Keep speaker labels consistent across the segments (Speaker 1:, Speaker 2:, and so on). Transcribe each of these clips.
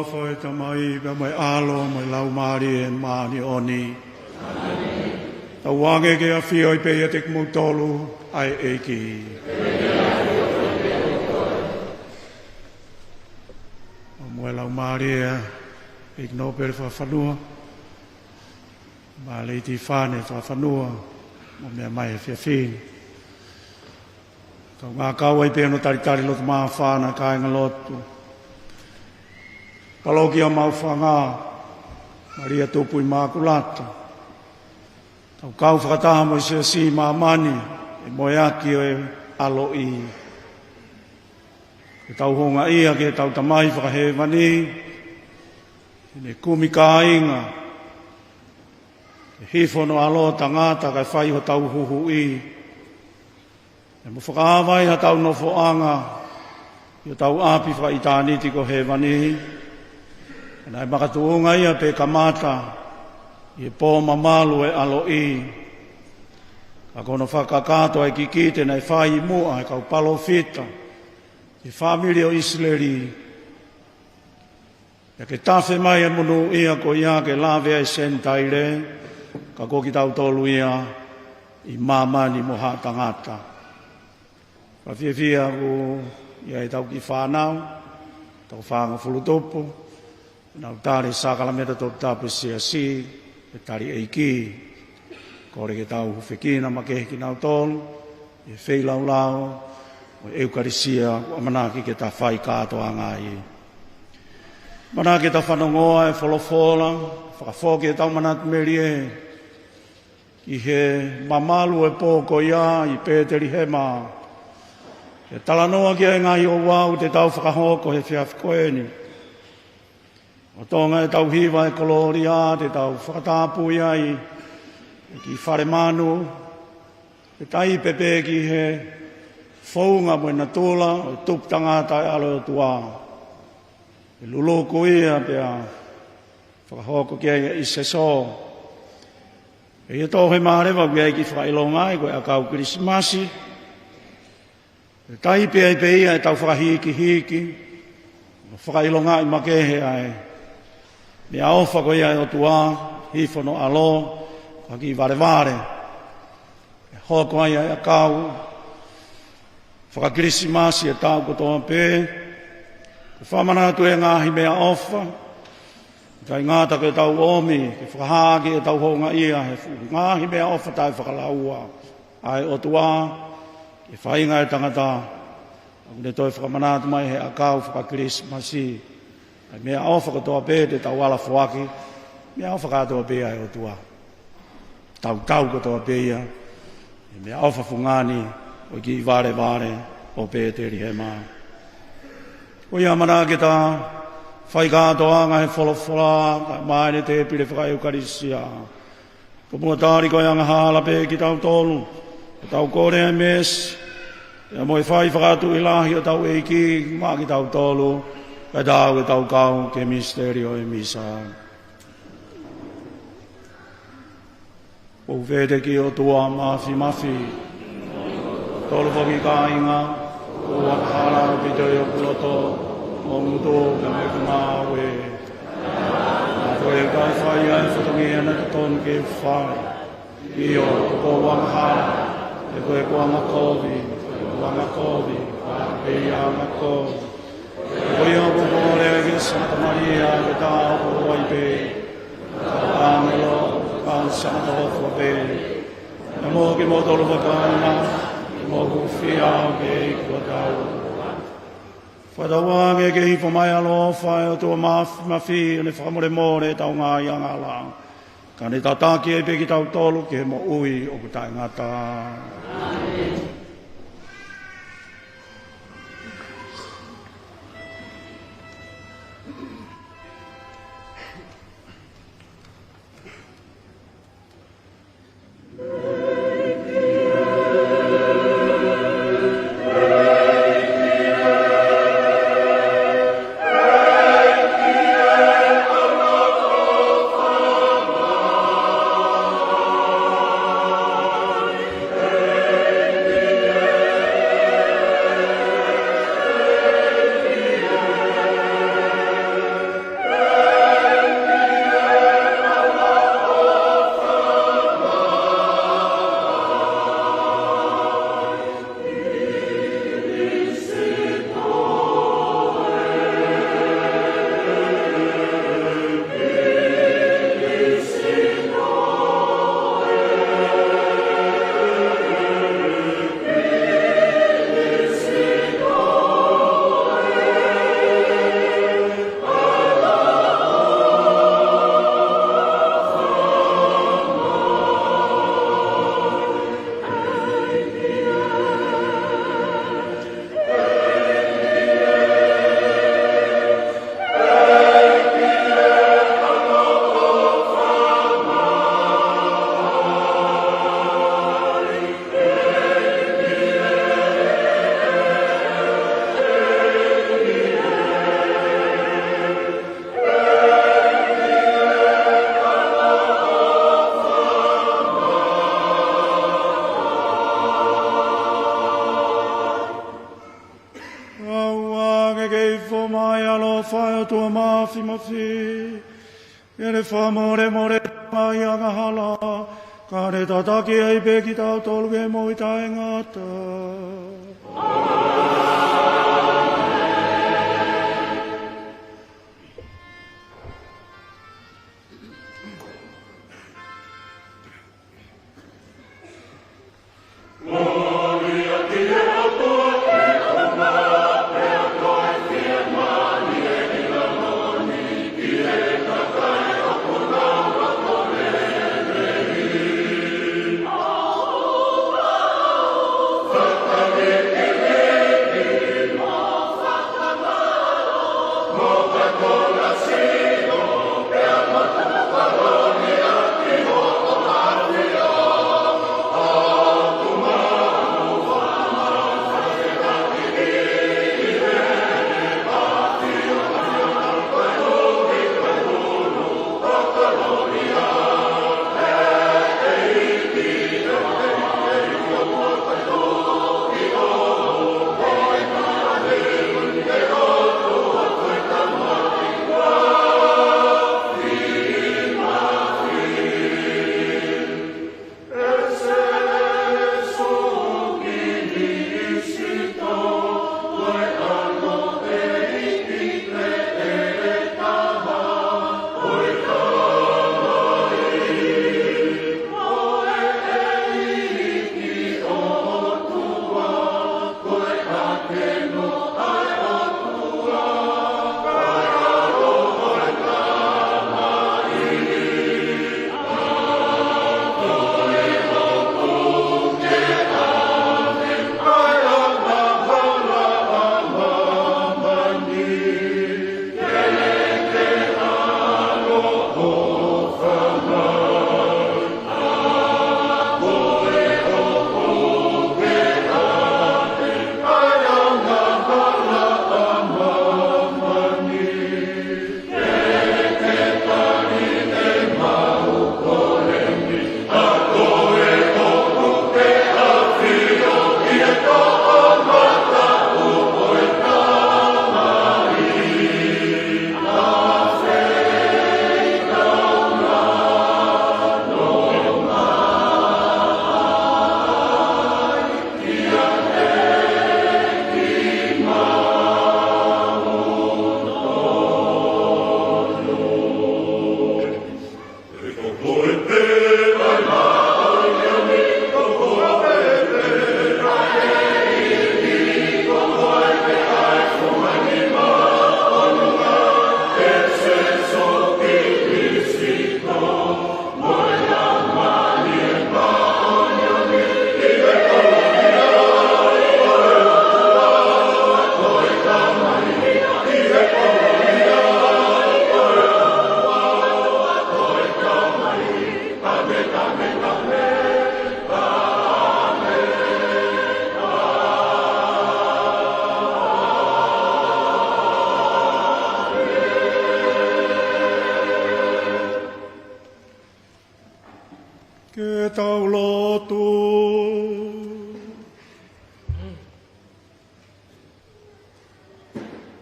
Speaker 1: foi tamai ba mai alo mai lau mari e mani oni. Ta wange ke a fio I pe tek mo tolu ai eki. Mo lau mari e no per fa fanua. Ma le ti fane fa fanua. Mo me mai fia fin. Ka ngā kawai pe no tari lotu maa whāna kai ngā lotu. Kaloki a mau whanga, Maria tōpui maa kulata. Tau kau whakataha mo sia si maa mani, e moe aki o e alo I. Ke tau honga ia ke tau tamai whakahe mani, ne kumi ka inga. Ke hifono alo tangata kai whai ho tau huhu I. E mo whakaawai ha tau no foanga, i tau api whaitāni tiko he mani. E nai makatuunga ia pe kamata, i e pō mamalu e alo I. Ka kono whakakato e kikite nei whai mua e kau palo fita, i whamiri o Israeli. E ke tawhi mai e munu ia ko ia ke lawe e sentaire, ka koki tau tolu ia, I mamani moha tangata. Ka fia o ia e tau ki whanau, tau whanga fulutopo, nau tare sakala meta tō tapu sia si, e tari eiki, kore ke tau whekina ma kehi ki nau tōlu, e whei lau lau, o eukarisia, o manaki ke ta whai kātoa ngai. Manaki ta whanongoa e wholofola, whakafoke e tau manat merie, I he mamalu e pōko ia, I Pēteri Hema, e talanoa kia e ngai o wau te tau whakahoko he whiawhikoeni. O tonga e tau hiwa e koloria, te tau whakatapu iai, e ki whare manu, e tai pepe ki he whaunga mo na tūla, o tuptanga tai alo o tua. E luloko ia pia whakahoko kia e ise so. E ia tō he marewa kia e ki whailongai, koe a kau Krismasi, e tai pia I peia e tau whakahiki, whakailonga I makehe ai. Me aofa ko ia e o tua, hifono alo, whaki vare. E hoko ai a kau, whakakrisimasi e tau kotoa pē, ke whamanatu e ngahi mea ofa, kai ngāta ke tau omi, ke whakahaki e tau honga ia, he ngahi mea ofa tai whakalaua. Ai o tua, ke whainga e tangata, aku ne toi whakamanatu mai he akau whakakrisimasi, ai mea ofa katoa pē te tau ala whaki, mea ofa katoa pē ai o tua. Tau katoa pē ia, mea ofa fungani, o ki vare o Pēteri Hema. O ia mana ke ta whai katoa ngai wholofola, maene te pire whakaiukarisia. Ko mua tāri koe anga hala pē ki tau tolu, tau kore e mes, e moi whai whakatu ilahi o tau eiki, maa ki tau tolu, e tau e tau kau ke misterio e misa. O vede ki o tua mafi, tolu whaki ka inga, o wakhala o pito i o puloto, o muto ka me kumawe. A koe kai whai ai whatongi ana ka tonu ke whai, I o ko wakhala, e koe kua makovi, pei a makovi. Oi o bore ke Santa Maria ke tau o ipe, angelo, kan Santa Hofobe. Namo ke mo tolu wakana, mo kufia ke kua tau. Whatawange ke hifo mai alo whai o tua mafi, ne whakamore tau ngā ianga la. Ka ne tataki e pe ki tau tolu ke mo ui o kutai ngata. Amen. nge ke fo mai alo fa tu ma fi mo fi ele fa more mai anga hala ka re ta ta ki ai pe ki ta tol ge mo ta ngata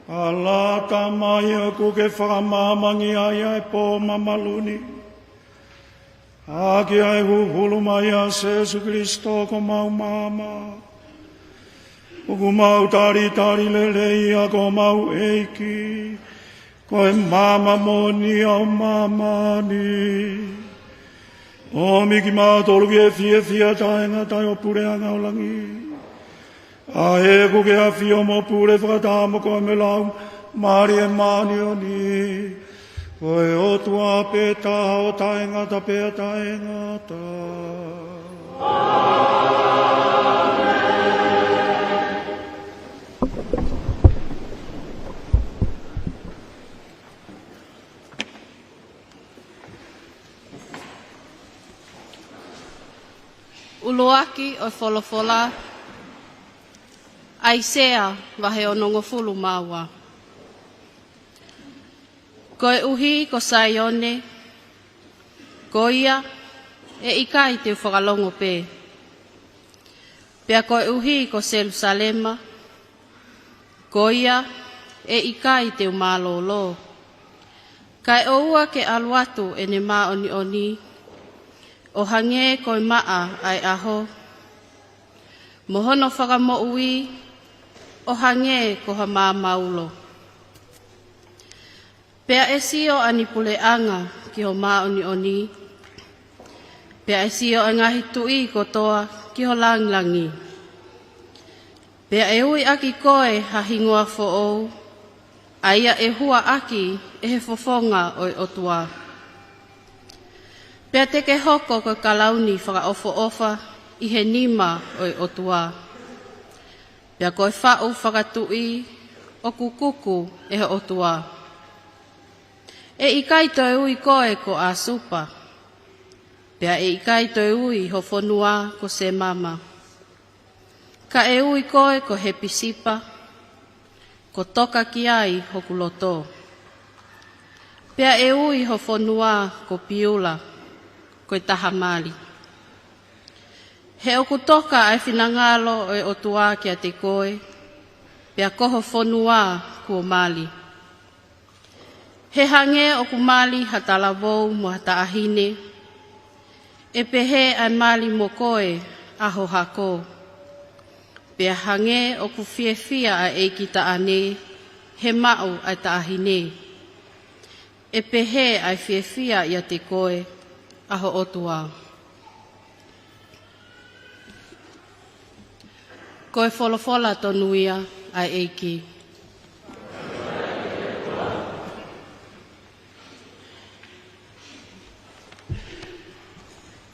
Speaker 1: Ala tamaya ku ke whakamamangi ai po mamaluni. Aki ai hulu mai a Jesu Christo ko mau mama. Uku mau tari lele ia ko mau eiki. Ko e mama moni au mama ni. O miki maa tolu ki e fia taenga tai o pure anga o langi. A e ku ke a fio mo pure whakatamo ko me lau mari e mani o ni. Ko e o tua pe ta o taenga ta pe taenga ta.
Speaker 2: Uluaki o wholofola, Aisea wahe o nongo fulu maua. Koe uhi ko Saione, ko ia e ikai te whakalongo pē. Pea koe uhi ko Jerusalema, ko ia e ikai te umalolo. Kai o ua ke aluatu e ne maa oni oni, o hange koe maa ai aho. Mohono whakamo ui, o hange ko ha maa maulo. Pea e sio anipule anga ki ho maa oni oni. Pea e sio angahi tui kotoa ki ho langlangi. Pea e ui aki koe ha hingua fo ou, aia e hua aki e he fofonga oi otua. Pea teke hoko ko kalauni whaka ofo ofa i he nima oi otua. Pea koe whau whakatui o kukuku e he otua. E ikai toi ui koe ko a supa. Pea e ikai toi ui ho fonua ko se mama. Ka e ui koe ko he pisipa, ko toka ki ai ho kuloto. Pea e ui ho fonua ko piula, ko taha mali. He oku toka ai finangalo e otua ki a te koe, pea koho fonua ko mali. He hange oku mali hatalavou mo hata ahine, e pehe ai mali mo koe aho hako. Pea hange o ku fia a eiki ta ane, he mau ai ta ahine. E pehe ai fia ia te koe, aho otua. Koe folofola tonuia ai eiki.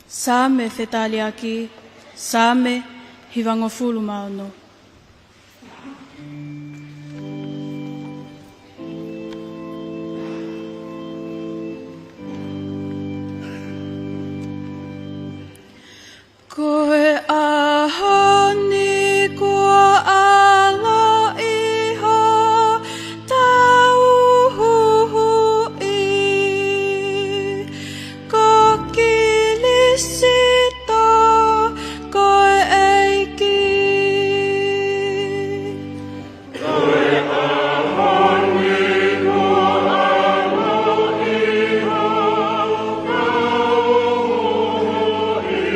Speaker 3: Same whetaliaki, same hiwangofulu maono. Koe ahoni kua alo iho tau huhui ko kilisito koe eiki. Koe ahoni kua alo iho tau huhui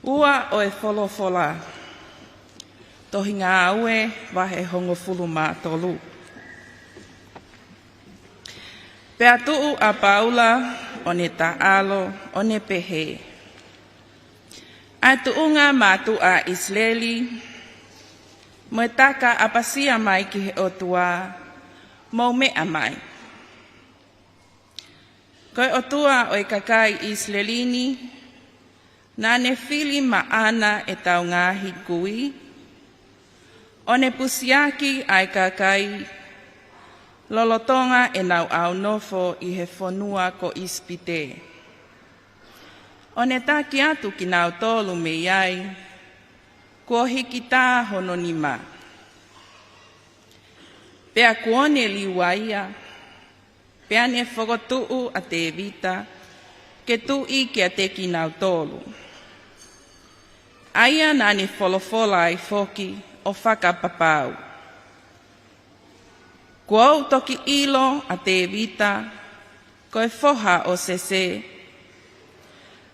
Speaker 4: Ua o e wholofola. Tohi ngā aue wahe hongo fulu mātolu. Pea tuu a Paula o ne taalo o ne pehe. Ai tuunga mātu a Israeli, mo taka apasia mai ki he otua, mo mea mai. Koe otua o i kakai Israelini, nā ne fili maana e tau ngāhi kui, o ne pusiaki ai kakai, lolotonga e nau au nofo i he whanua ko ispite. O ne taki atu ki nau tolu me iai, kua hiki tā hono ni ma. Pea kuone liwaia, pea ne whakotuu a te vita, ke tui ki a te ki nau tolu. Aia nā ne wholofola ai foki o whakapapau. Kua au toki ilo a te vita, koe foha o sese,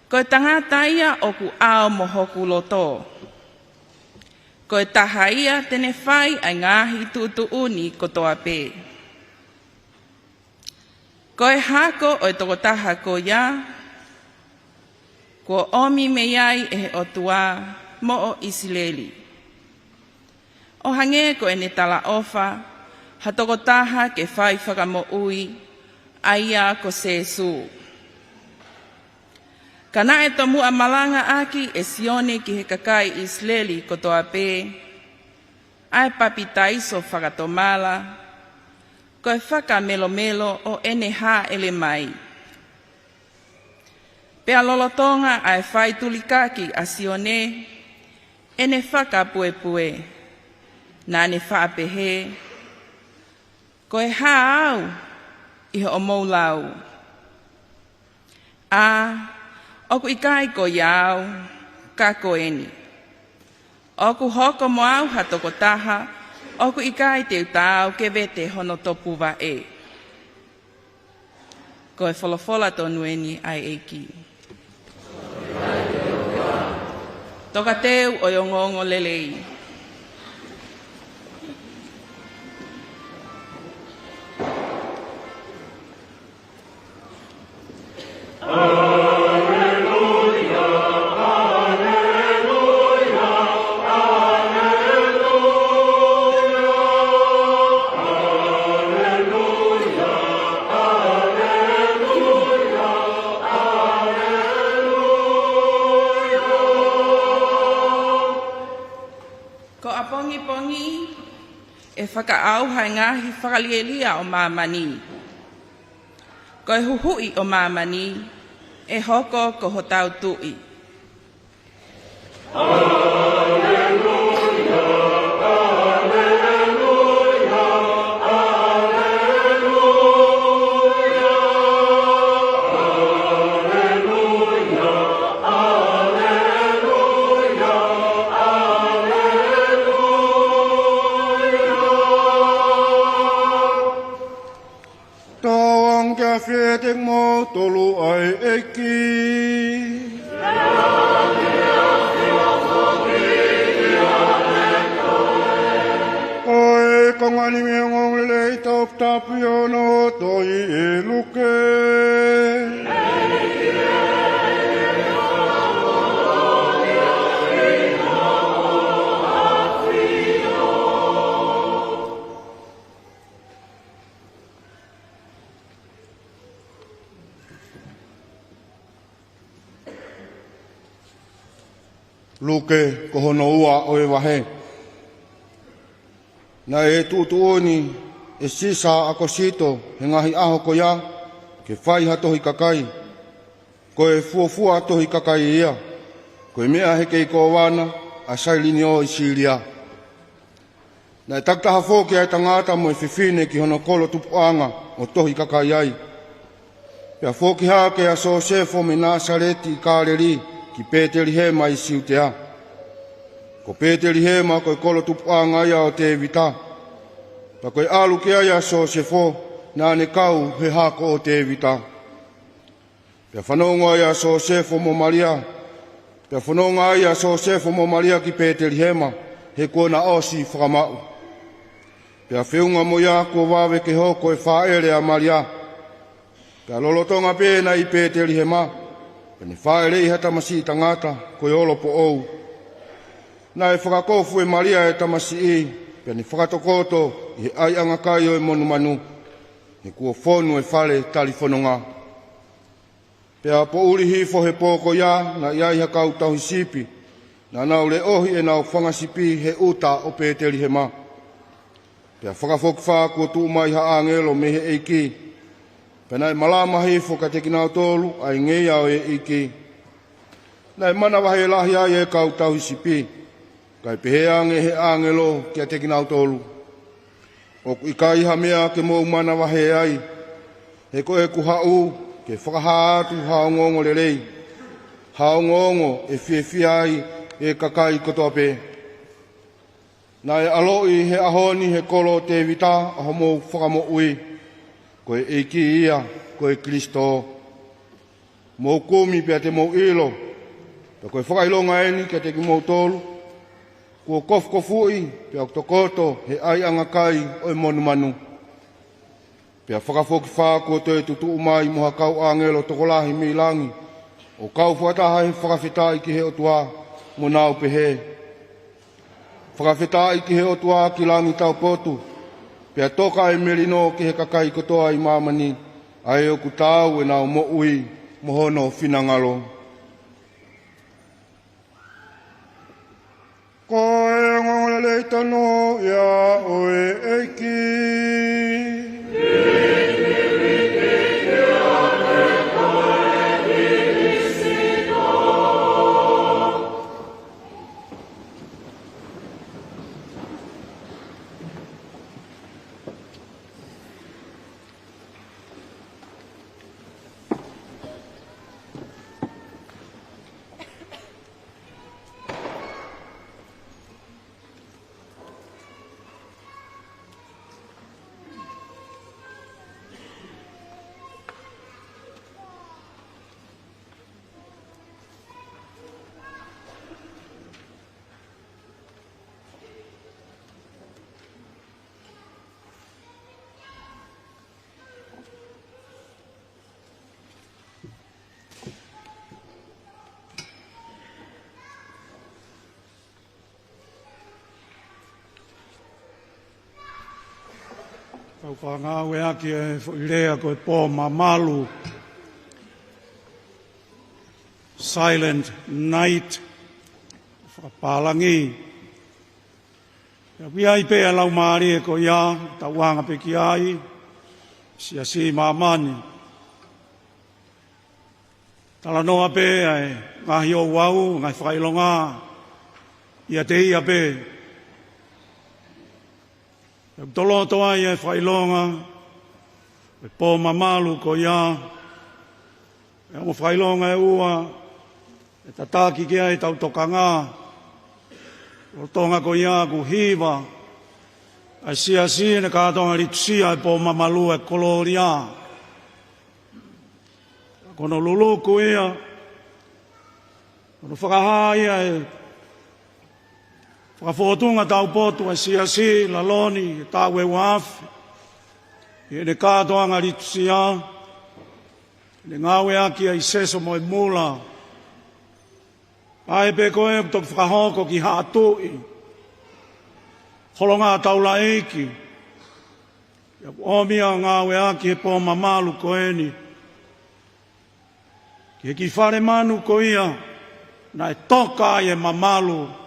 Speaker 4: koe tangataia o ku ao mohoku loto. Koe tahaia tene whai ai ngahi tuutuuni kotoa pē. Koe hako o toko taha ko ia, ko omi me iai e o tua mo o Isileli. O hange ko e ne tala ofa, ha toko taha ke whai whakamo ui, aia ko sesu. Kana e tomu a malanga aki e sione ki he kakai Isileli kotoa pē, ai papitaiso whakatomala, koe whaka melo o ene hā ele mai. Pea lolotonga ai whai tulikaki a sione, ene whaka pue, nā ne whaapehe, koe hā au i he o moulau. Oku ikai ko iau, ka ko eni. Oku hoko mo au hatoko taha, oku ikai te utau ke vete hono topu wa e. Ko e wholofola tonu eni ai eiki. Toka teu o yongongo lelei. E whakaau hai ngahi whakalielia o mamani. Koe huhui o mamani, e hoko ko hotau tui.
Speaker 1: Fietek mo tolu ai eki. Oi kongani me ngong le top tapiono toi e luke. Luke ko hono ua o e wahe. Na e tuutuoni e sisa ako sito he ngahi aho ko ia ke whai ha tohi kakai. Ko e fuafua tohi kakai ia. Ko e mea heke i ko wana a sailini o i Siria. Na e taktaha fōki ai tangata mo e whiwhine ki hono kolo tupuanga o tohi kakai ai. Pea fōki hake a Sosefo me Nasareti i Kāleri ki Peteri he mai siutea.
Speaker 5: Ko Peteri hema koe kolo tupuanga ia o te vita. Pa koe alu ke aia so se fo na ne kau he hako o te vita. Pea whanonga ia so se fo mo Maria. Pea whanonga ia so se fo mo Maria ki Peteri hema he kona osi whakamau. Pea whiunga mo ia ko wawe ke hoko e whaere a Maria. Pea lolotonga pēna i Peteri hema. Pene whaere i hata masi i tangata koe olo po ou. Na e whakakofu e Maria e tamasi i. Pea ni whakatokoto i he ai angakai o e monu manu. He kua whonu e whale talifononga. Pea po uri hifo he pōko ia na iai hakau tau hisipi. Na nau le ohi e nau whangasipi he uta o Peteri hema. Pea whakafoki wha kua tuu mai ha angelo me he eiki. Pea nai malama hifo ka te kinau tolu ai ngei au e eiki. Nai mana wahe lahi ai e kau tau hisipi. Kai pehe ange he angelo kia te kinau tolu. Oku i kai ha mea ke mou mana wahe ai. He koe ku hau ke whakahaatu haongongo le rei. Haongongo e fie ai e kakai kotoa pe. Nai aloi he ahoni he kolo te vita aho mou whakamo ui. Koe eiki ia, koe Kristo. Mou kumi pia te mou ilo. Pea koe whakailonga eni kia te ki mou tolu. Kua kofkofui pia oktokoto he ai angakai o e monu manu. Pea whakafoki wha kua toe tutu umai moha kau angelo tokolahi mi langi. O kau whataha he whakawhitai ki he otua mo nau pehe. Whakawhitai ki he otua ki langi tau potu. Pea toka e merino ki he kakai kotoa i mamani. Ai oku tau e nau mo ui mohono whinangalo. Koe ngongole tano ia oe eiki.
Speaker 1: Tau whangawe aki e whuirea koe pō mamalu. Silent Night. Whakapālangi. Ia wiai pēa lau maari e ko ia, tau wanga peki ai. Sia si mamani. Tala noa pēa e ngahi o wau, ngai whakailonga. Ia te ia pēa. Tolo toa ia e whailonga, e pō mamalu ko ia, e mo whailonga e ua, e tataki kia e tau tokanga, o tonga ko ia ku hiva, ai sia ne kātonga ritusia e pō mamalu e koloria. Kono lulu ko ia, kono whakaha ia e whakawhotunga tau potu a siasi, la loni, tau e wafi. I ne kātoanga ritusia, ne ngāwe aki a i seso mo e mula. Ai pe koe tok whakahoko ki hātui. Holonga taula eiki. Ia omia ngāwe aki he pō mamalu koeni. Ki he ki whare manu ko ia, na e toka e mamalu.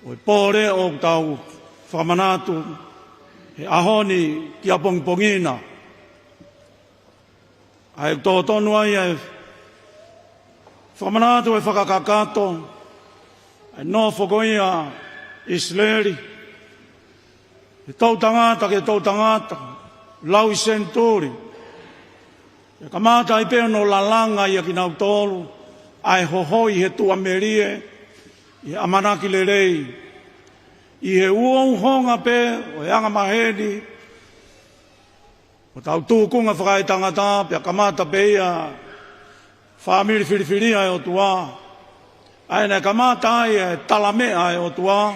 Speaker 1: O e pōre o tau whamanatu, he ahoni ki a pongpongina. Ai tō tonu ai e whamanatu e whakakakato, e no whakoia Isleri. E tau tangata ke tau tangata, lau i senturi. E kamata i pēo no lalanga i a ki nau tolu, ai hohoi he tua merie, I amanaki le rei. I he ua uhonga pe, o e anga maheni. O tau tūkunga whakai tangata, pia kamata pe ia, whaamiri whiriwhiria e o tua. Aina kamata ai e talamea e o tua.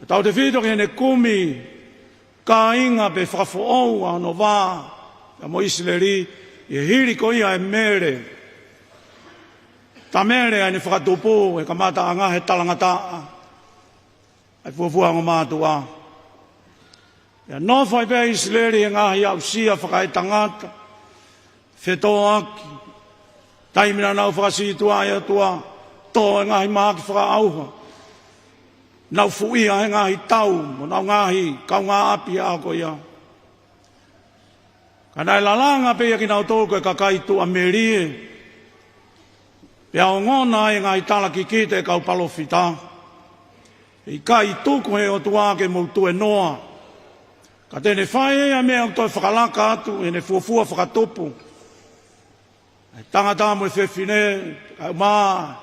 Speaker 1: O tau te whito ki ne kumi, ka inga pe whakafoou ano wā, ya mo isileri, i hiri ko ia e mere. Ta mere ai ne whakatupu, e kamata anga he talangata, ai fuafua ngo mātua. Ya no whai pe isileri e ngahi au sia whakai tangata, whetoa aki, taimina nau whakasitua e atua, tō e ngahi maaki whakaauha, nau fuia e ngahi tau, mo nau ngahi kau ngā api a ko ia. Kanai lalanga pe ki nau tōku e kakaitu a merie, pia o ngona e ngahi tala ki kite e kau palofita, i kai tuku he o tua ke moutu e noa, ka tene whae e mea o toi whakalaka atu, e ne fuafua whakatopu, e tangata mo e whewhine, kai maa,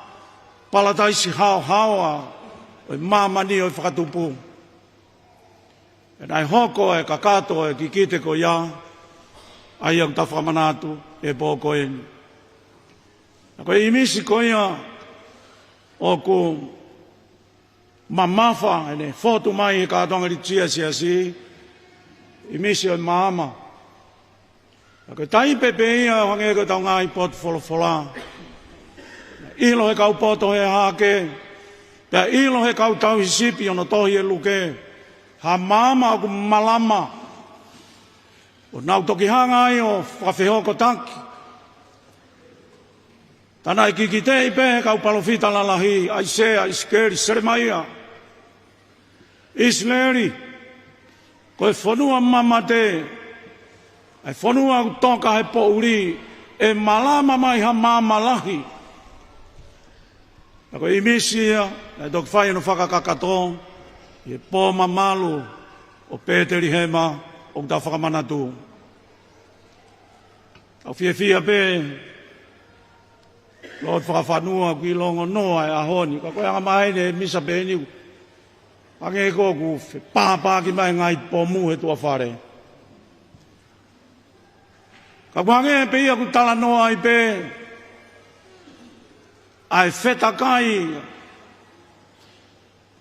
Speaker 1: palataisi hao haoa, o e mamani o e whakatupu. E nai hoko e kakato e kikite ko ia, ai au tawhamanatu e pōko e. Na koe imisi ko ia, o ku mamafa, e ne whotu mai e kātonga ri tia si, imisi o e maama. Na koe tai pepe ia, hange ko tau ngā i pot wholofola. Ilo he kau poto he hake, pea ilo he kau tau hisipi ono tohi e luke. Ha mama o ku malama. O nau toki hanga ai o whawhehoko taki. Tana i kikite i pehe kau palofita lalahi. Aisea, iskeri, seremaia. Isleri. Koe whanua mama te. Ai whanua ku toka he po uri. E malama mai ha mama lahi. Na koe imisia. Nai toki whai anu whakakakato. I po mamalu. O Peteri hema. O ta whakamanatu. Au fia pe, lo whakawhanua ki longo noa e ahoni. Ka koe anga maene misa pe niu. Ange e kōku, pāpā ki mai ngai pōmu he tua whare. Ka koe ange pe ia ku tala noa i pe, ai whetakai,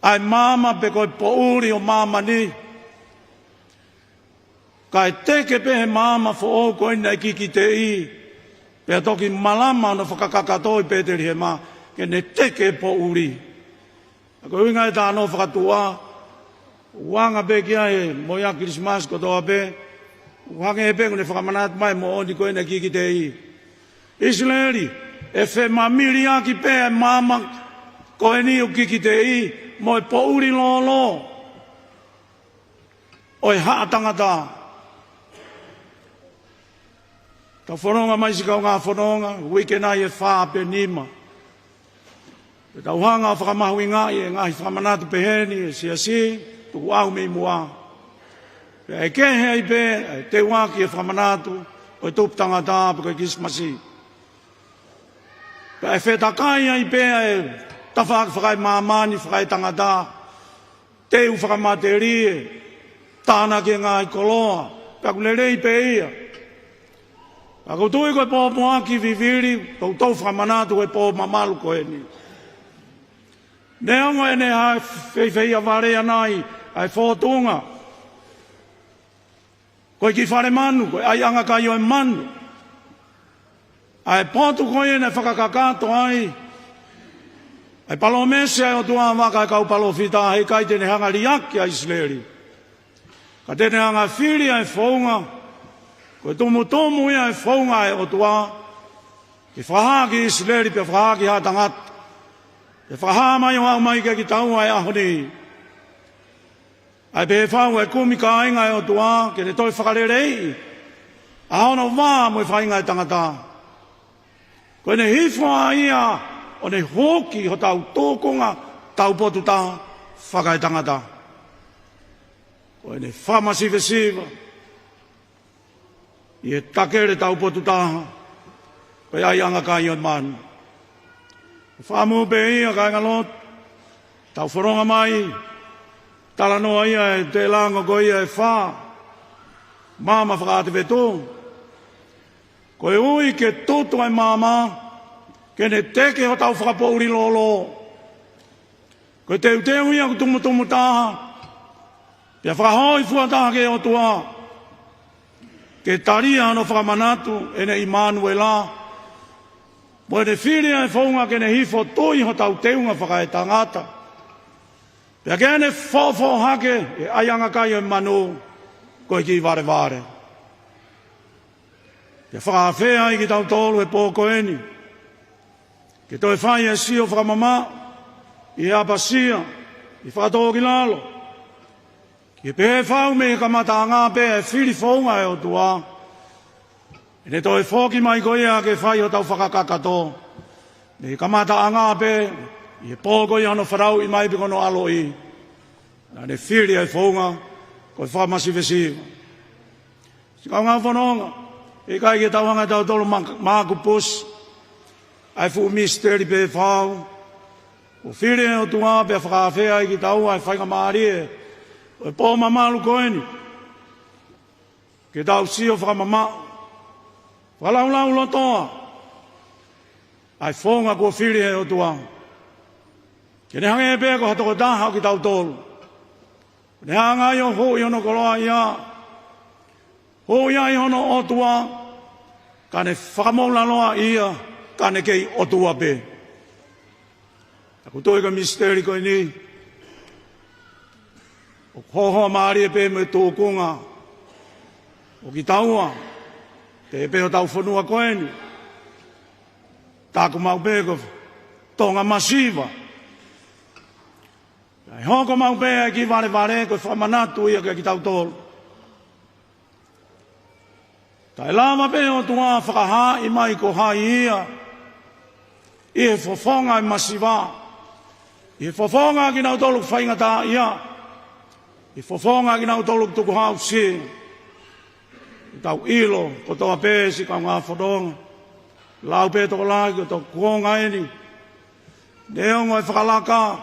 Speaker 1: ai mama pe koe pōuri o mama ni, kai teke pe he mama fo o koe nei kiki te i, pea toki malama no whakakakato i Peteri he ma, ke ne teke po uri. Ako inga e tāno whakatua, wanga pe kia e moia Christmas ko toa pe, wanga e pe kune whakamanat mai mo oni koe nei kiki te i. Israeli, e whe mamiri aki pe e mama koe ni o kiki te i, mo e po uri lolo, o e haa tangata. Ta whanonga mai si kau ngā whanonga, wike nai e whaa pe nima. E tau hanga whakamahu i ngā i e ngahi whakamanatu peheni e si, tuku au mei mua. E kehe ai pe, e te waki e whakamanatu, o e tupu tangata pe koe kismasi. E whetakai ai pe e tawhaki whakai mamani, whakai tangata, te u whakamateri e, tāna ke ngā i koloa, pe akulerei pe ia. Ako tui koe pō moaki viviri, tau tau whamanatu koe pō mamalu koe ni. Neongo e ne hai whewhei a warea nai, ai whōtunga. Koe ki whare manu, koe ai anga kai oe manu. Ai pōtu koe ne whakakakato ai. Ai palo mese ai o tua waka e kau palo whita, hei kai tene hanga riaki a Isleri. Ka tene hanga whiri ai whaunga, koe tomu ia e whaunga e o tua, ki whahaki Isleri pe whahaki ha tangata, e whaha mai o au mai ke ki taua e ahoni. Ai pe whau e kumi ka inga e o tua, ke ne toi whakarerei, a hono wā mo e whainga e tangata. Koe ne hifua ia, o ne hoki ho tau tōkonga, tau potu tā, whakai tangata. Koe ne whamasiva, i e takere tau potu taha, koe ai anga kai o manu. Whaamu pe ia kai ngalot. Tau wharonga mai. Tala noa ia e te langa ko ia e wha. Mama whakaate vetu. Ko e ui ke tutu ai mama. Ke ne teke ho tau whakapouri lolo. Ko e teu teu ia ku tumu taha. Pia whakahoi fuataha ke o tua. Ke taria no whakamanatu e ne Immanuela. Mo e ne whiria e whaunga ke ne hifo tui ho tau teunga whakae tangata. Pia ke ne fofo hake e aianga kai o manu. Ko e ki vare vare. Pia whakawhea i ki tau tolu e pōko eni. Ke toi whai e sio whakamama. I apasia. I whakatō ki lalo. Ki pe whau me kamata ngā pe e whiri whaunga e o tua. E ne toi whoki mai ko ia ke whai o tau whakakakato. Me kamata ngā pe i e pōko i ano wharau i mai pikono alo i. Nā ne whiri e whaunga ko e whamasi wesiwa. Sikau ngā whanonga. E kai ke tauhanga tau tolo māku pus. Ai fu misteri pe whau. O whiri e o tua pe whakawhea i ki tau ai whainga maari e. O e pō mamalu koeni. Ke tau sio whakamama. Whalaulau lotoa. Ai whonga ko whiri e o tua. Ke ne hange e pē ko hatoko taha ki tau tolu. Ne hanga i o ho i ono koloa ia. Ho ia i ono o tua. Ka ne whakamola loa ia. Ka ne kei o tua pē. Aku toi ka misteri koe ni. O hoho maari e pē me tōkunga. O ki taua. Te e pē o tau whanua koe ni. Tāku mau pē ko tonga masiva. Ai hoko mau pē e ki vare ko whamanatu ia ki tau tōlu. Tai lava pē o tua whakaha i mai ko hai ia. I e whafonga i masiva. I e whafonga ki nau tolu whainga tā ia. I whafonga ki nau tolu tuku hau si. I tau ilo ko toa pēsi ka ngā whadonga. Lau pē toko lai ko tō kuonga eni. Neongo e whakalaka.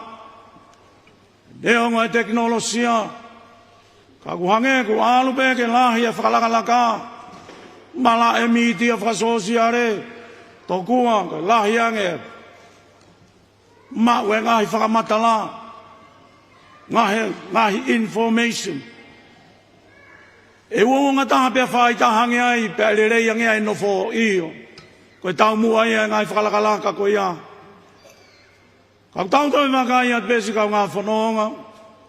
Speaker 1: Neongo e teknolosia. Ka kuhange ku alu pē ke lahi e whakalaka. Mala e miti e whakasosia re. Tō kuanga lahi ange. Ma ue ngahi whakamatala. Ngahi information. E uonga taha pia whai tahange ai, pia lerei ange ai nofo iyo. Koe tau mua ia ngai whakalakalaka ko ia. Kau tau toi maka ia pesi kau ngā whanonga.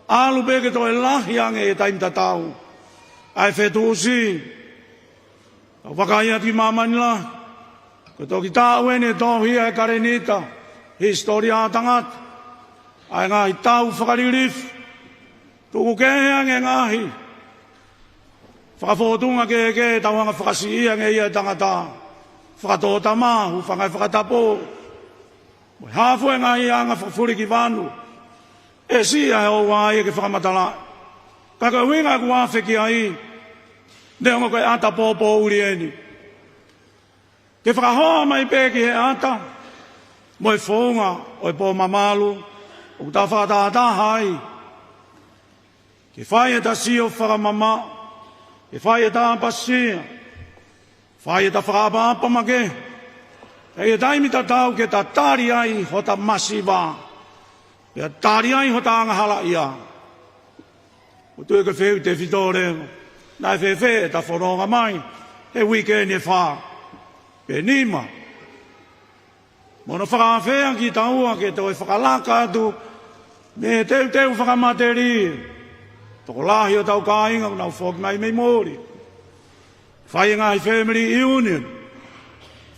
Speaker 1: Alu peke toi lahi ange e taimta tau. Ai whetusi. Kau whakaiat ki mamanila. Koe toki tau ene tohia e karenita. Historia tangat. Ai ngahi tau whakaririf. Tuku kehe ange ngahi. Whakafotunga ke tauhanga whakasi ia nge ia tangata. Whakatota mahu, whangai whakatapo. Moi hafu e ngahi anga whakafuri ki vanu. E si ai o wai e ke whakamatala. Kaka winga ku wawheki ai. Neonga koe ata pōpō uri eni. Ke whakahoa mai pēki he ata. Moi whonga, oi pō mamalu. O ta whakatata hai. Ke whai e ta sio whakamama. Ke whai e ta apasia. Whai e ta whakapapa make. E taimi ta tau ke ta tari ai ho ta masiva. Pea tari ai ho ta angahala ia. O tue ke wheu te whitore. Nai whewhe ta whoronga mai. He weekend e wha. Pe nima. Mono whakawhea ki taua ke toi whakalaka atu. Me teu whakamateri. Toko lahi o tau kāinga nau whoki mai mei mōri. Whai ngahi family union.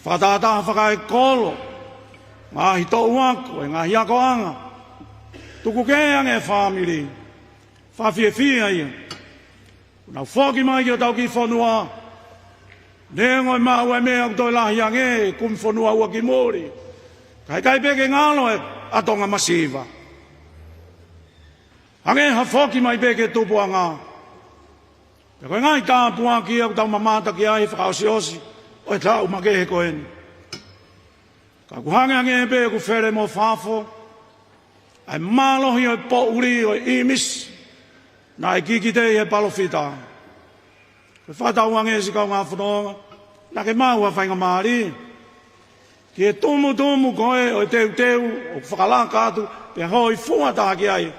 Speaker 1: Whakatataha whakai kolo. Ngahi tō uako e ngahi ako anga. Tuku keang e family. Whawhia ia. Nau whoki mai ki o tau ki whanua. Nengo e mau e mea kutoi lahi ange kum whanua ua ki mōri. Kai peke ngalo e atonga masiva. Ange ha whoki mai peke tupuanga. Pea koe ngai tāpua ki au tau mamata ki ai whakaosi-osi. O e tau makehe koeni. Ka kuhanga nge be ku fere mo fafo. Ai malo hi o po uri o imis. Na e kikite e palofita. Ke whata uange si kau ngā whanonga. Na ke maua whainga maari. Ki e tumu koe o teu o whakalaka atu. Pe hoi fuata ki ai.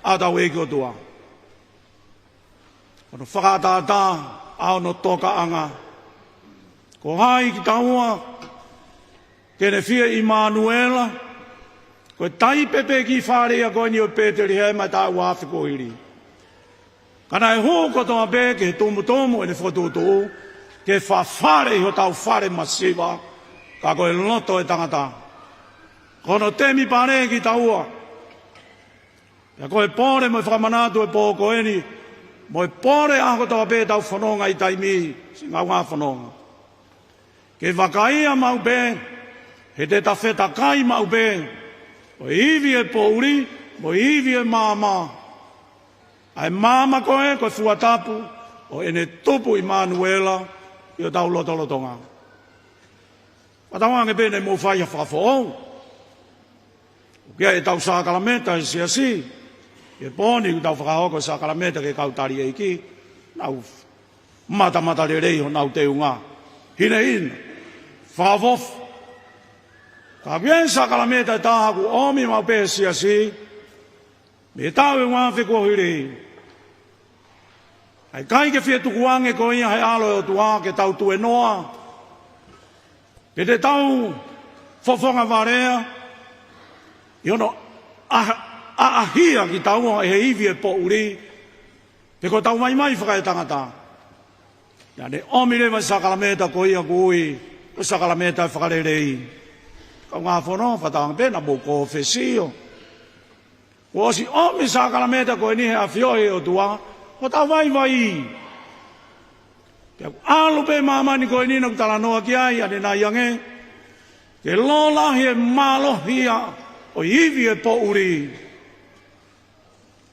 Speaker 1: Atau eki o tua. Kono whakatata au no toka anga. Ko hai ki taua. Kene fia Immanuela. Ko tai pepe ki wharea koe ni o Peteri hei mai tau wāwhiko hiri. Kana e hō kotoa pē ke tumu e ne whotutu. Ke whawhare ho tau whare masiva. Ka koe loto e tangata. Kono temi pare ki taua. Ja koe pōre mo whamanatu e pō koe ni. Mo e pōre ako toa pē tau whanonga i taimi. Si ngau ngā whanonga. Ke wakaia mau pē. He te tawheta kai mau pē. Mo iwi e pōuri. Mo iwi e māma. Ai māma koe fuatapu. O ene tupu Immanuela. I o tau lotolotonga. Watawange pēne mō whaia whakafo. Kia e tau sākalameta e siasi. E pōni ku tau whakahoko sākalameta ke kautari e ki. Nau mata le rei ho nau te unga. Hine. Whakafofu. Ka kien sākalameta e tāhaku omi mau pē siasi. Me tau e wāwhi kua hiri. Ai kai ke fia tukuange ko ia hai alo e o tua ke tau tue noa. Ke te tau fofonga varea. Iono ahia ki tau e iwi e po uri. Te ko tau mai whakai tangata. Ia ne omi lewa sakalameta ko ia kui. O sakalameta e whakarerei. Kau ngā whono whatanga pēna mō ko whesio. O si omi sakalameta ko e nihe a fiohe o tua. O tau vai. Kia alu pe mamani ko e nina ku tala noa ki ai ane nā iange. Ke lolahi e malohia o iwi e po uri.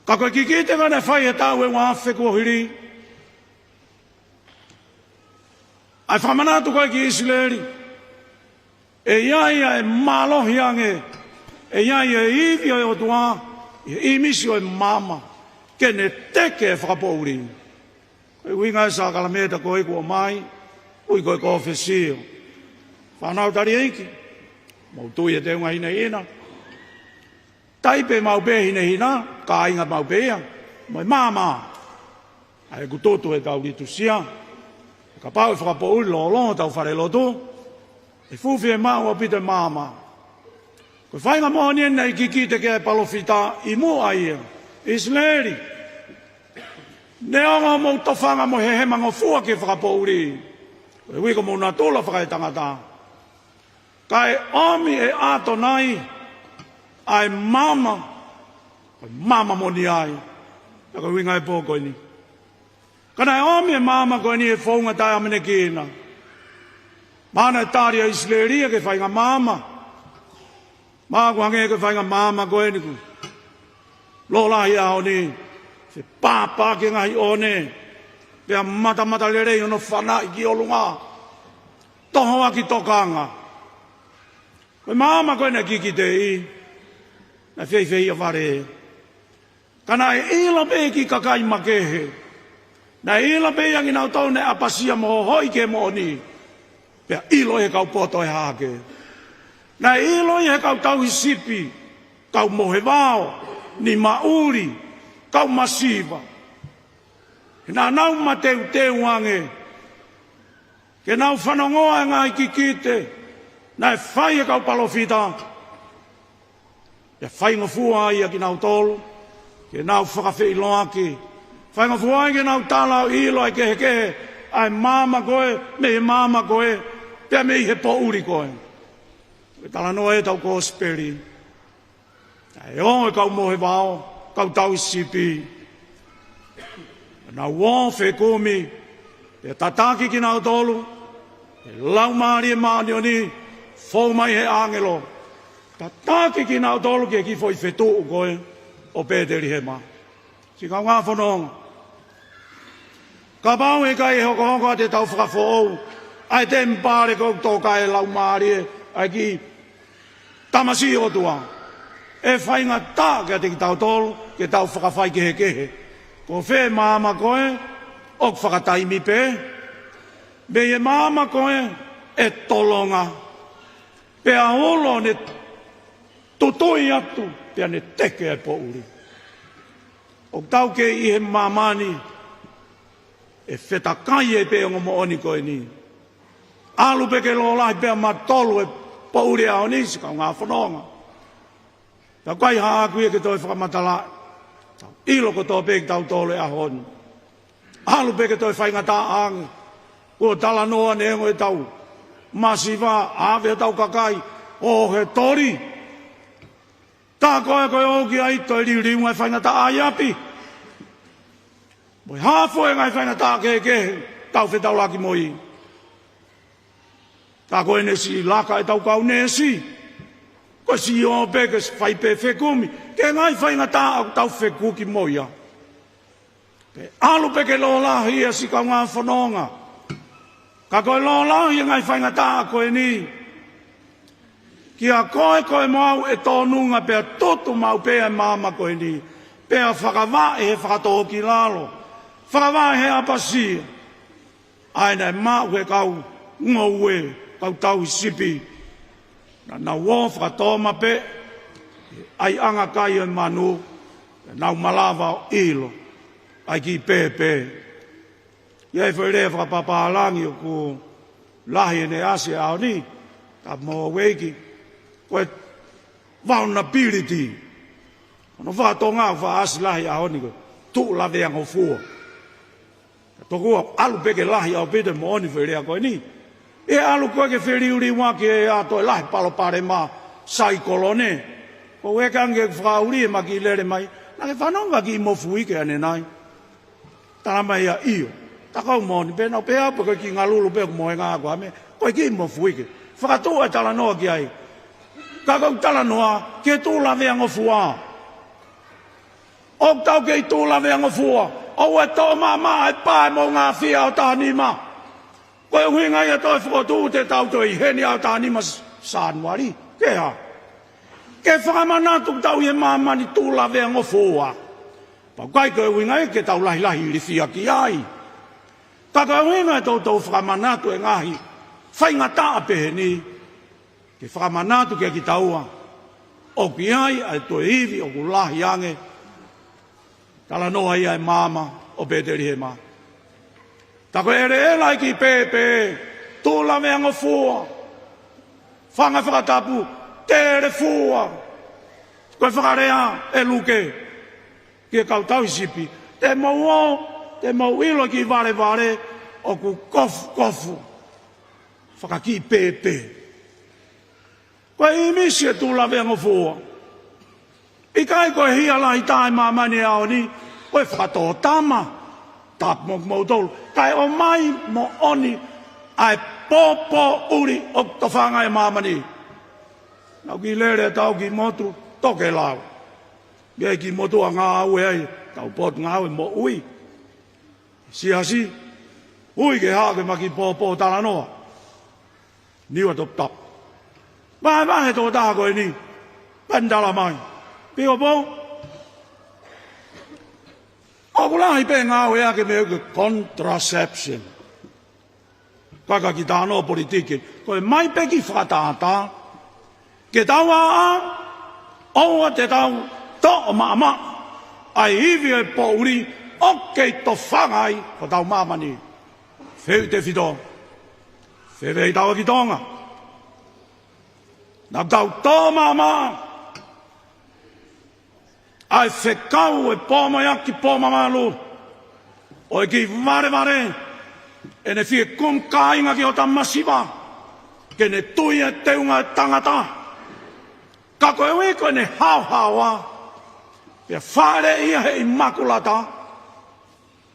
Speaker 1: Ka koe kikite wane whai e tau e wāwhe kua hiri. Ai whamanatu koe ki Israeli. E iaia e malohia nge. E iaia e iwi o tua. E imisi o e mama. Kene teke e whakapouri. Koe winga e sākalameta koe kua mai. Ui koe ko whesio. Whanau tari eiki. Mau tui e te unga hina. Taipe mau pē hina. Ka inga mau pēia. Mai mama. Ai kutoto e tau ritusia. Ka pau e whakapouri lolo tau whare loto. E fuwhi e mau a pite mama. Koe whainga moa niena i kikite ke e palofita i mua ia. Israeli. Ne anga mo tofanga mo hehe mango fua ke whakapouri. E wiko mo natula whakai tangata. Kai omi e ato nai. Ai mama. Mama mo ni ai. Taka winga e pōko ni. Kana e omi e mama ko ni e whaunga tai amene kina. Mana e tāria Israelia ke whainga mama. Maa kuhange ke whainga mama ko e niku. Lolahi ao ni. Se pāpā ke ngahi one. Pea mata le rei ono whana i ki olunga. Toho aki tokanga. Koe mama koe na kiki te i. Na whei a whare. Kana e ila pe ki kakai makehe. Na ila pe yangi nau tau ne apasia mo hoi ke mo ni. Pea ilo he kau poto e hake. Na ilo he kau tau hisipi. Kau mohe vao. Ni mauri. Kau masiva. Nā nau ma teu ange. Ke nau whanongoa ngā i kikite. Nā e whai e kau palofita. E whai ngofua ia ki nau tolu. Ke nau whakawhi loaki. Whai ngofua ia ki nau tālau ilo ai kehe. Ai māma koe, me he māma koe. Pea me i he po uri koe. E tala noa e tau kōsperi. E o e kau mohe vao. Kau tau sipi. Nā wōwhe kōmi. Te tataki ki nau tolu. Te lau maari e maani o ni. Fou mai he angelo. Tataki ki nau tolu ke ki foi whetu u koe. O Peteri he ma. Si kau ngā whanonga. Ka pau e kai e hoko a te tau whakafo. Ai te mpare kou tō kai lau maari e. Ai ki Tamasi o tua. E whainga tā kia te ki tau tolu, ke tau whakawhai kehe kehe. Ko whē māma koe, ok whakataimi pē. Me e māma koe, e tolonga. Pea olo ne tutui atu, pea ne teke e po uri. Ok tau ke ihe mamani, e whetakai e pē mo oni koe ni. Alu peke lo lahi pea ma tolu e po uri a oni, sika ngā whanonga. Ta kai haa kuia ke toi whakamatala. Ilo ko tō pēk tau tōle a honi. Alu peke toi whainga tā aangi. Kua tala noa ne ngo e tau. Masiva, āwea tau kakai. O he tori. Tā koe koe oki ai toi riu ngai whainga tā aiapi. Moi hāfo e ngai whainga tā kehe tau whetau laki moi. Tā koe nesi laka e tau kau nesi. Ko si o peke whai pe whekumi, ke ngai whainga tā au tau whekuki moia. Alu peke lo lahi e si kau ngā whanonga. Ka koe lo lahi e ngai whainga tā koe ni. Kia koe mau e tōnunga pea totu mau pea māma koe ni. Pea whakawā e he whakatoki lalo. Whakawā e he apasia. Aina e mau e kau ngoue, kau tau sipi. Na wo whakatoma pe, ai anga kai o manu, nau malawa o ilo, ai ki pe. Iai whaerea whakapapālangi o ku lahi ene ase ao ni, ka mo weiki, koe vulnerability. Ono whakatonga o whaasi lahi ao ni koe, tu lawe ango fua. Tokua alu peke lahi ao pete mo oni whaerea koe ni. E alu koe ke whiriuri wake e ato e lahi palo pare ma saikolone. Ko wekange whauri e maki lere mai. Nake whanonga ki mo fuike ane nai. Tana mai a iyo. Takau moni pe nau pe apa koe ki ngā lulu pe mo e ngā kua me. Koe ki mo fuike. Whakatua e tala noa ki ai. Kakau tala noa ke tūla vea ngofua. Ok tau ke tūla vea ngofua. O e tō mama e pae mo ngā whia o tā nima. Koe hui ngai a toi whakotū te tau toi heni au tā nima sānuari. Ke ha? Ke whakamanatu tau he mamani tūla vea ngofua. Pau kai koe hui ngai ke tau lahi li whia ki ai. Ka koe hui ngai tau whakamanatu e ngahi. Whainga taa pehe ni. Ke whakamanatu ke ki taua. O ki ai ai toi hivi o ku lahi ange. Tala noa ia e mama o Peteri he maa. Tako ere lai ki pepe, tūla mea ngofua. Whanga whakatapu, tere fua. Koe whakarea e luke, ki kau tau sipi. Te mau ilo ki vare, o ku kofu. Whakaki pepe. Koe imisi e tūla mea ngofua. I kai koe hia lai tai mamani ao ni, koe whakatō tama. Tap mo tolu. Kai o mai mo oni ai popo uri o to whanga e mamani. Nau ki lere tau ki motu toke lau. Ia ki motu a ngā au e ai. Tau pot ngā au e mo ui. Si. Ui ke hake ma ki popo tala noa. Niwa top tap. Vai tō tā koe ni. Pandala mai. Pio po. Aku lahi pe ngā ue ake me uke contraception. Kaka ki tā no politiki. Koe mai pe ki whakatātā. Ke tau a oua te tau tō o mama. Ai hivi e po uri o kei to whangai ko tau mamani. Wheu te whito. Whewei tau ki tonga. Nau tau tō mama. Ai whekau e pōmaiaki pōmamalu. O e ki vare. E ne whie kum kāinga ki o ta masiva. Ke ne tui e teunga e tangata. Ka koe ui koe ne hauhaua. Pea whare ia he i makulata.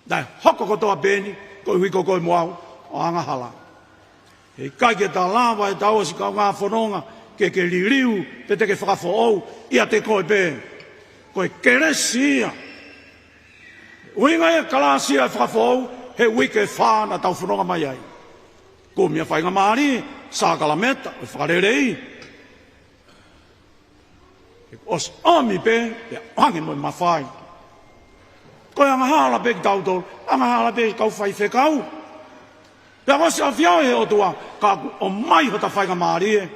Speaker 1: Dai hoko kotoa pēni. Koe hui koe moau o angahala. Hei kai ke tā lāwa e tau si kau ngā whanonga. Ke ririu pe te ke whakafo ou. Ia te koe pēni. Koe keresia. Uinga e kalasia e whakafou, he wike whāna tau whanonga mai ai. Ko mia whainga maari, sākala meta, e whakarerei. Os omi pe, ya wangi mo mafai. Ko anga hala pe tau tol, anga hala pe kau fai fe kau. Pea wasi a fiao he o tua, ka o mai ho ta whai ka maari e.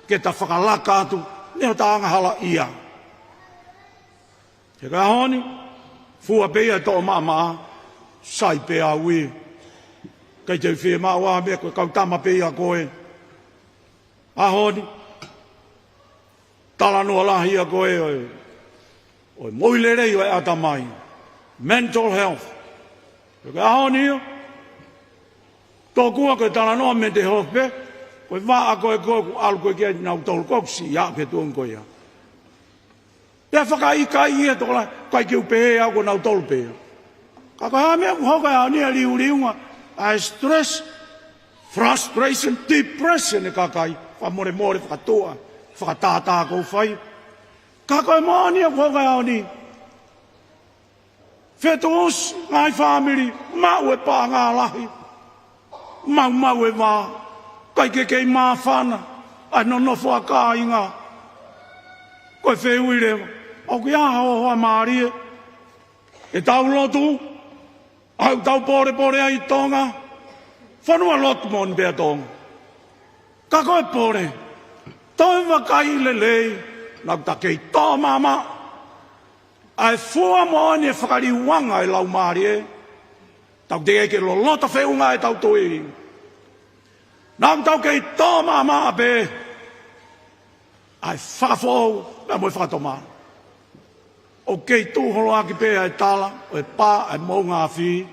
Speaker 1: Ke ta whakalaka atu, ne ho ta anga hala ia. He ka honi, fua pea to o maa, sai pea ui. Kei te whie maa waa mea koe kau tama pea koe. A honi, tala noa lahi a koe oi. Oi moilerei oi ata mai. Mental health. He ka honi io. Tō kua koe tala noa me te hope, koe waa koe koe ku alu koe kia nau tolu koksi, ia ke tuon koe ia. Pea whaka ika ia tola, kai kiu pehe au ko nau tolu pehe. Ka koe haa mea ku hoka ia nia liu liunga, ai stress, frustration, depression e kakai, whamore more whakatoa, whakatātā kou whai. Ka koe maa nia ku hoka ia ni. Whetos, ngai whamiri, mau e pā ngā lahi. Mau e wā, kai kei mā whana, ai no fua kā inga. Koe wheui rewa, au ki aha hoa maari e. E tau lotu, au tau pore ai tonga, whanua lotu mon bea tonga. Ka koe pore, toi wakai lelei, nau ta kei tō mama, ai fua moani e whakari wanga e lau maari e. Tau te eke lo lota whiunga e tau toi. Nau tau kei tō mama a pe. Ai whakafou, pia moi whakatoma. O kei tūholo aki pe ai tala, o e pā ai mou ngā whi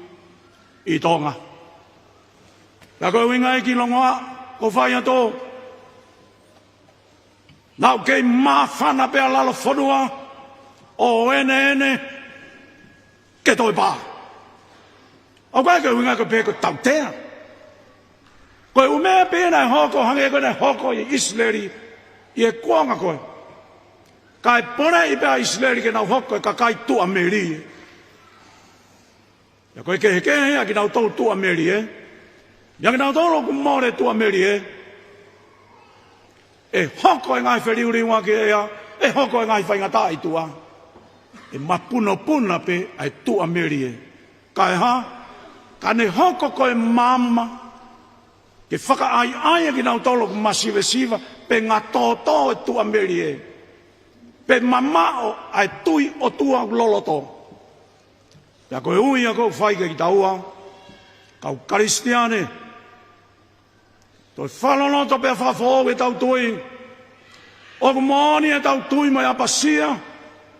Speaker 1: i tonga. Pia koe winga e ki longoa, ko whai ato. Nau kei mā whana pia lalo whanua, o ene, ke toi pā. O kai koe winga koe pēko tau tea. Koe umea pēnei hoko, hange koe nei hoko i Isleri, i e kuanga koe. Kai pone i pēa Isleri ke nau hoko e ka kai tua meri. Ja koe kehe aki nau tau tua meri e. Ja ki nau tau loku more tua meri e. E hoko e ngai whiriuri wake ea, e hoko e ngai whainga tā i tua. E mapuno puna pe ai tua meri e. Kai ha? Ka ne hoko koe mama, ke whaka ai ki nau tolo ku masive siva, pe ngā tōtō e tua meri e. Pe mamao ai tui o tua loloto. Pea koe ui a kou whaike ki taua, kau karistiane, toi whalonoto pea whafo e tau tui, o ku mōni e tau tui mai apasia,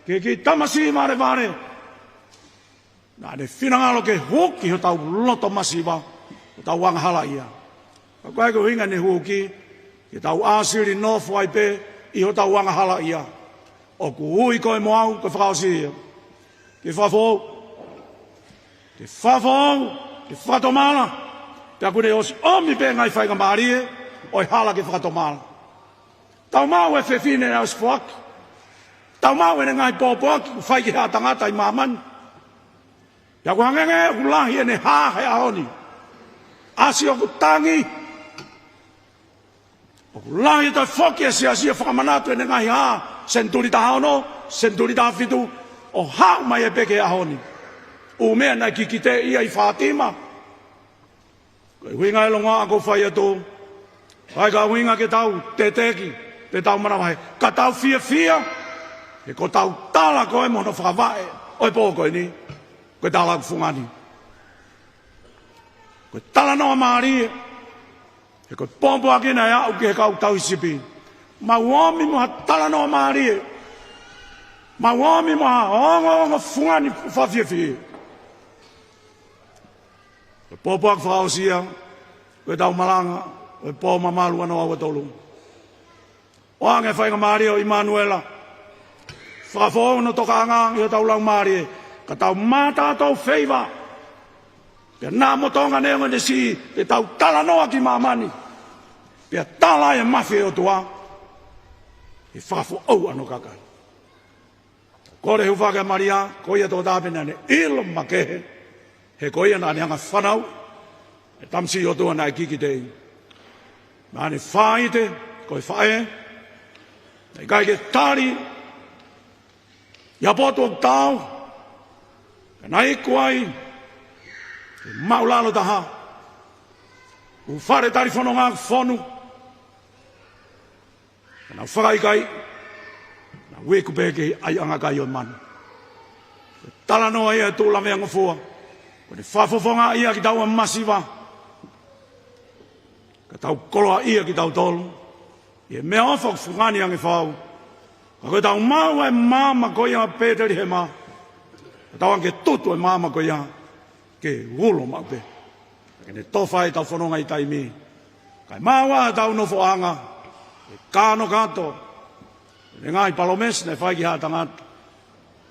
Speaker 1: ke ki tamasi vare. Nā ne whinangalo ke hoki ho tau loto masiva, ho tau wanghala ia. Ka koe ko hinga ne hoki, ke tau asiri nofu ai pe, i ho tau wanghala ia. O ku ui koe moau, koe whakaosi ia. Ke whafou, ke whatomala, pia kune osi omi pe ngai whainga maarie, oi hala ke whatomala. Tau mau e whewhine au sfuaki, tau mau e ngai pōpoaki, ku whaiki hea tangata i mamani. Ja ku hangenge ku lahi e ne hahe ahoni. Asi o ku tangi. O ku lahi e toi whoki e sia whakamanatu e ne ngai haa. Senturi ta haono, senturi ta fitu. O hau mai e peke ahoni. U mea nai kikite ia i Fatima. Koe huinga e longa ako whai atu. Hai ka huinga ke tau te teki. Pe tau manawahe. Ka tau fia. E ko tau tala koe mono whakavae. Oi pō koe ni. Koe tala ku whungani. Koe tala noa maari. E koe pōmpo akina e au ki he kau tau isipi. Ma uomi moha tala noa maari. Ma uomi moha ongo whungani whawhiawhi. Koe pōmpo aku whausia. Koe tau malanga. Koe pōma malu anoa ua tolu. Oange whainga maari o Immanuela. Whakafo no toka anga i o tau lau maari. Ka tau mata tau wheiva. Pea nā motonga neonga ne si, pe tau tala noa ki mamani. Pea tala e mawhi o tua. E whafo au ano kakai. Kore hu whaka Maria, koia tō tāpena ne ilo makehe. He koia nā neanga whanau. E tamsi o tua nā kiki tei. Nā ne whaite, koe whae. Nei kai ke tari, ia poto o tau, ka nai kuai, ke maulalo taha, u whare tari whono ngā whonu, ka nau whakai kai, na weku peke ai anga kai o manu. Tala noa ia tūla mea ngofua, ko ne whafofonga ia ki tau a masiwa, ka tau koloa ia ki tau tolu, ia mea ofa kufungani ange whau, ka koe tau mau e mama ko ia pēteri he mā, ka tau ange tutu e mama ko ia, ke ulo mau pe, ka ne towhai tau whanonga i taimi, kai maua tau nofo anga, e kāno kato, ne ngai palomes ne whai ki hā tangata,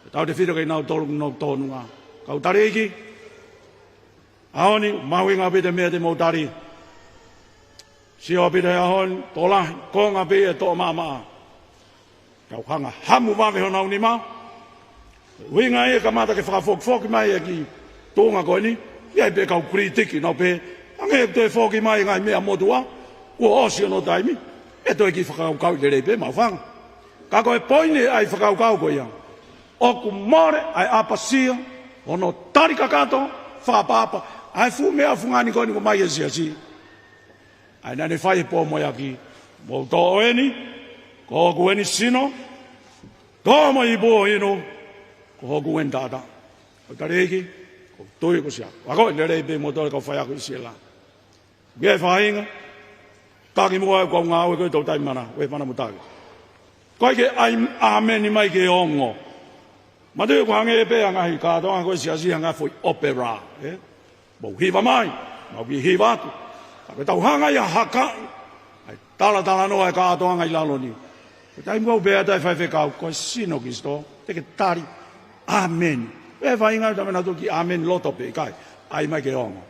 Speaker 1: tau te whiro kei nau tolu nau tōnunga. Kau tari iki, ahoni, maui ngā pite mea te mautari. Sio pite ahoni, tōlahi, ko ngā pite tō māmaa. Kau hanga hamu wāke ho nau ni mā. Winga e ka mata ke whakafok mai e ki tōnga koe ni. Iai pe kau kritiki nau pe. Ange te whoki mai ngai mea motua. Ua osio no taimi. E toi ki whakaukau te rei pe mau whanga. Ka koe poine ai whakaukau koe ia. Oku more ai apasia, ono tarika kato, whapapa, ai fu mea fungani koe ni ko mai e si. Ai nane whai po mo aki, mo tō eni, ko hoku eni sino, tō mo i po ino, ko hoku en tata. Ko tareki, ko tui ko siya. Wako e rei pe mo tōre ko whai ako i siya la. Gie whainga, taki mua e ko ngā ue koe tō taimana, ue mana mo taki. Koe ke ai ameni mai ke ongo, ma te ko hange pe anga hi ka to anga sia sia anga foi opera mo hiva mai mo bi hiva tu ka tau hanga ya haka ai tala no e ka to anga i lalo ni tai mo be ata fa ka ko sino ki sto te ke tari amen e va inga ta na to ki amen loto pe kai ai mai ke ongo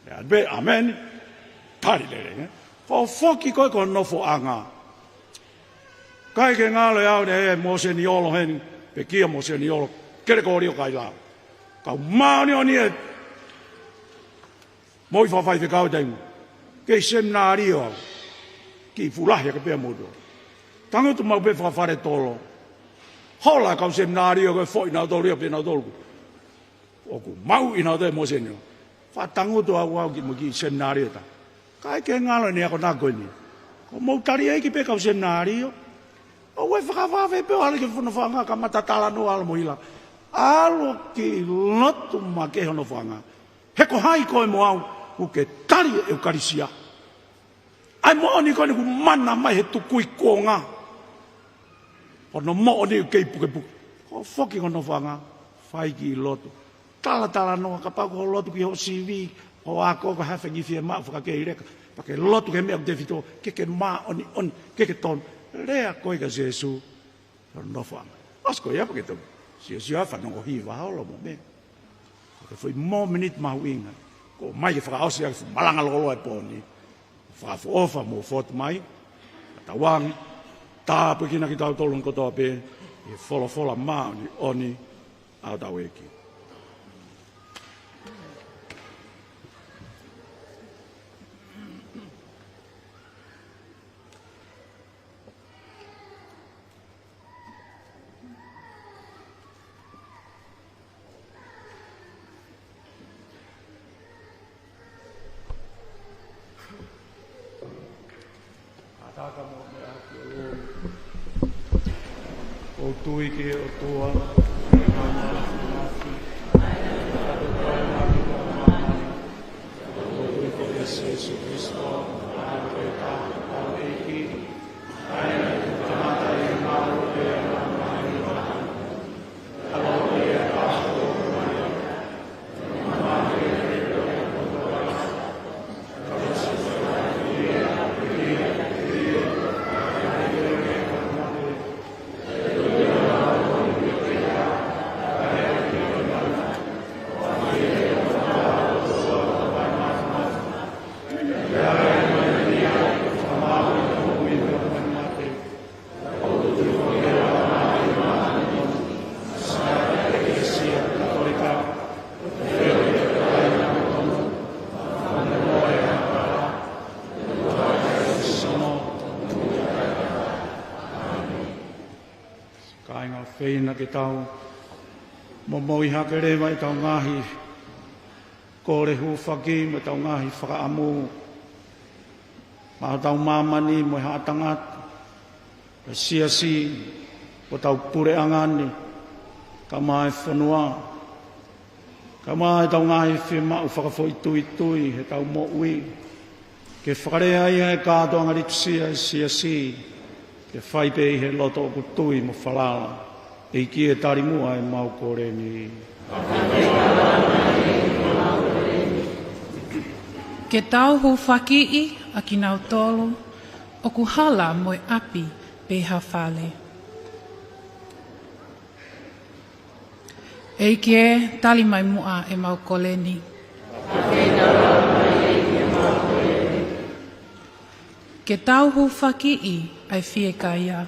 Speaker 1: ya be amen tari le fo foki ko no fo anga kai ke ngalo ya de mo se ni olo hen pe kia mo se ni olo kere ko rio kai la ka mani oni e moi fa fai ka dai ke seminario ki fulahi ke pe mo do tango tu mau be fa fare tolo hola ka seminario ke foi na do rio pe na do o ku mau ina de mo se ni fa tango tu au ki mo ki seminario ta kai ke ngalo ni ko na ko ni ko mo tari ai ki pe ka seminario o we whakawhawe peo hale ke whanawhanga ka matatala no alo mohila. Alo ki lotu ma ke hono whanga. Heko hai koe mo au, ku ke tari e ukarisia. Ai mo oni koe ni ku mana mai he tukui konga. Ono mo oni kei puke puke. Ko whoki hono whanga, whai ki lotu. Tala no ka pako ho lotu ki ho CV, ho ako ko hawhengi fia maa whakakei reka. Pake lotu ke mea te fito, ke maa oni, ke ton. Rea koe ka Jesu, no whanga. Asko ia pake tau, si hafa nongo hiwa haolo mo me. Ke foi mo minute mahu inga, ko mai ke whakaosi aki malanga lolo e poni. Whakafu ofa mo fotu mai, tawangi, tāpu kina ki tau tolun kotoa pe, e fola maa ni oni, au tau eki. O tui ke o tua, o tui ke Jesu Cristo, a peka, a eki, a tamata e maru pe a mai mahan, a lo e a kato mai, a mai e a kotoa, a Jesu Kainga whaina ke tau. Momoi hake rewa i tau ngahi. Kore hu whaki me tau ngahi whakaamu. Maha tau mamani mo ha tangat. Siasi o tau pure angani. Ka mai whanua. Ka mai tau ngahi whima u whakafo tui he tau mo ui. Ke whakarea ia e kātoa ngaripsia e siasi. Ke whaipe he loto o kutui mo whalala. E ki e tarimua e mau kore ni.
Speaker 6: Ke tau hu whakii a ki nau tolo, o ku hala moe api pe hawhale. E kie tali mai mua e mau koleni. Ke tau hu whakii ai fie kaia.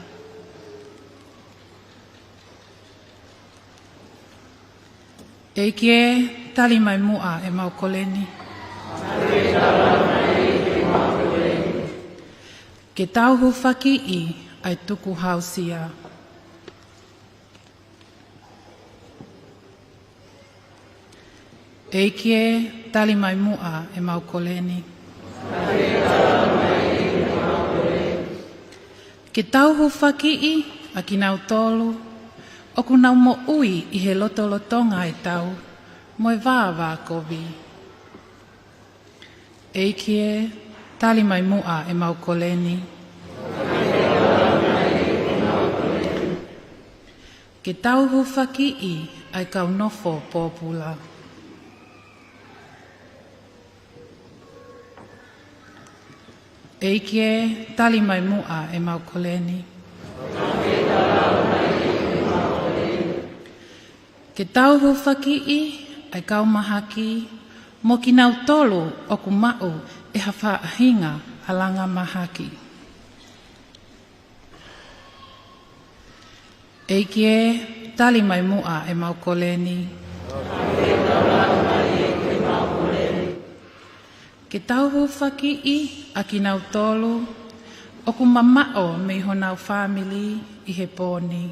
Speaker 6: E kie tali mai mua e mau koleni. Ke tau hu whakii ai tuku hausia. E kie tali mai mua e mau koleni. Ke tau hu whakii a ki nau tolu, o ku nau mo ui i he lotolotonga e tau, moe vāvā kovi. E kie tali mai mua e mau koleni. Ke tau hu whakii ai kau nofo pōpula. E kie tali mai mua e mau koleni. Ke tau hu whakii ai kau mahaki, mo ki nau tolu o ku mau e hawha hinga alanga mahaki. E kie tali mai mua e mau koleni. Ke tau hu whakii a ki nau tolu, o ku mamao me ho nau family i he pōni.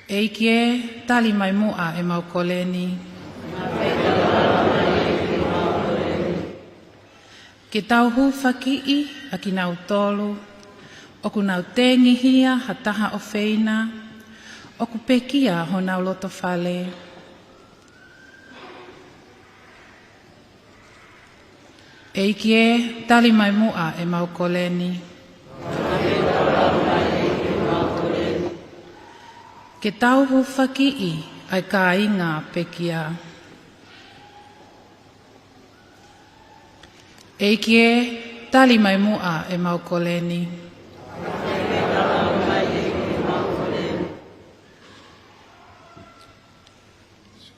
Speaker 6: E kie tali mai mua e mau koleni. Ke tau hu whakii a ki nau tolu, o ku nau tēngihia ha taha o wheina, o ku pekia ho nau loto whale. E kie tali mai mua e mau koleni. Ke tau hu whakii ai ka inga pekia. E kie tali mai mua e mau koleni.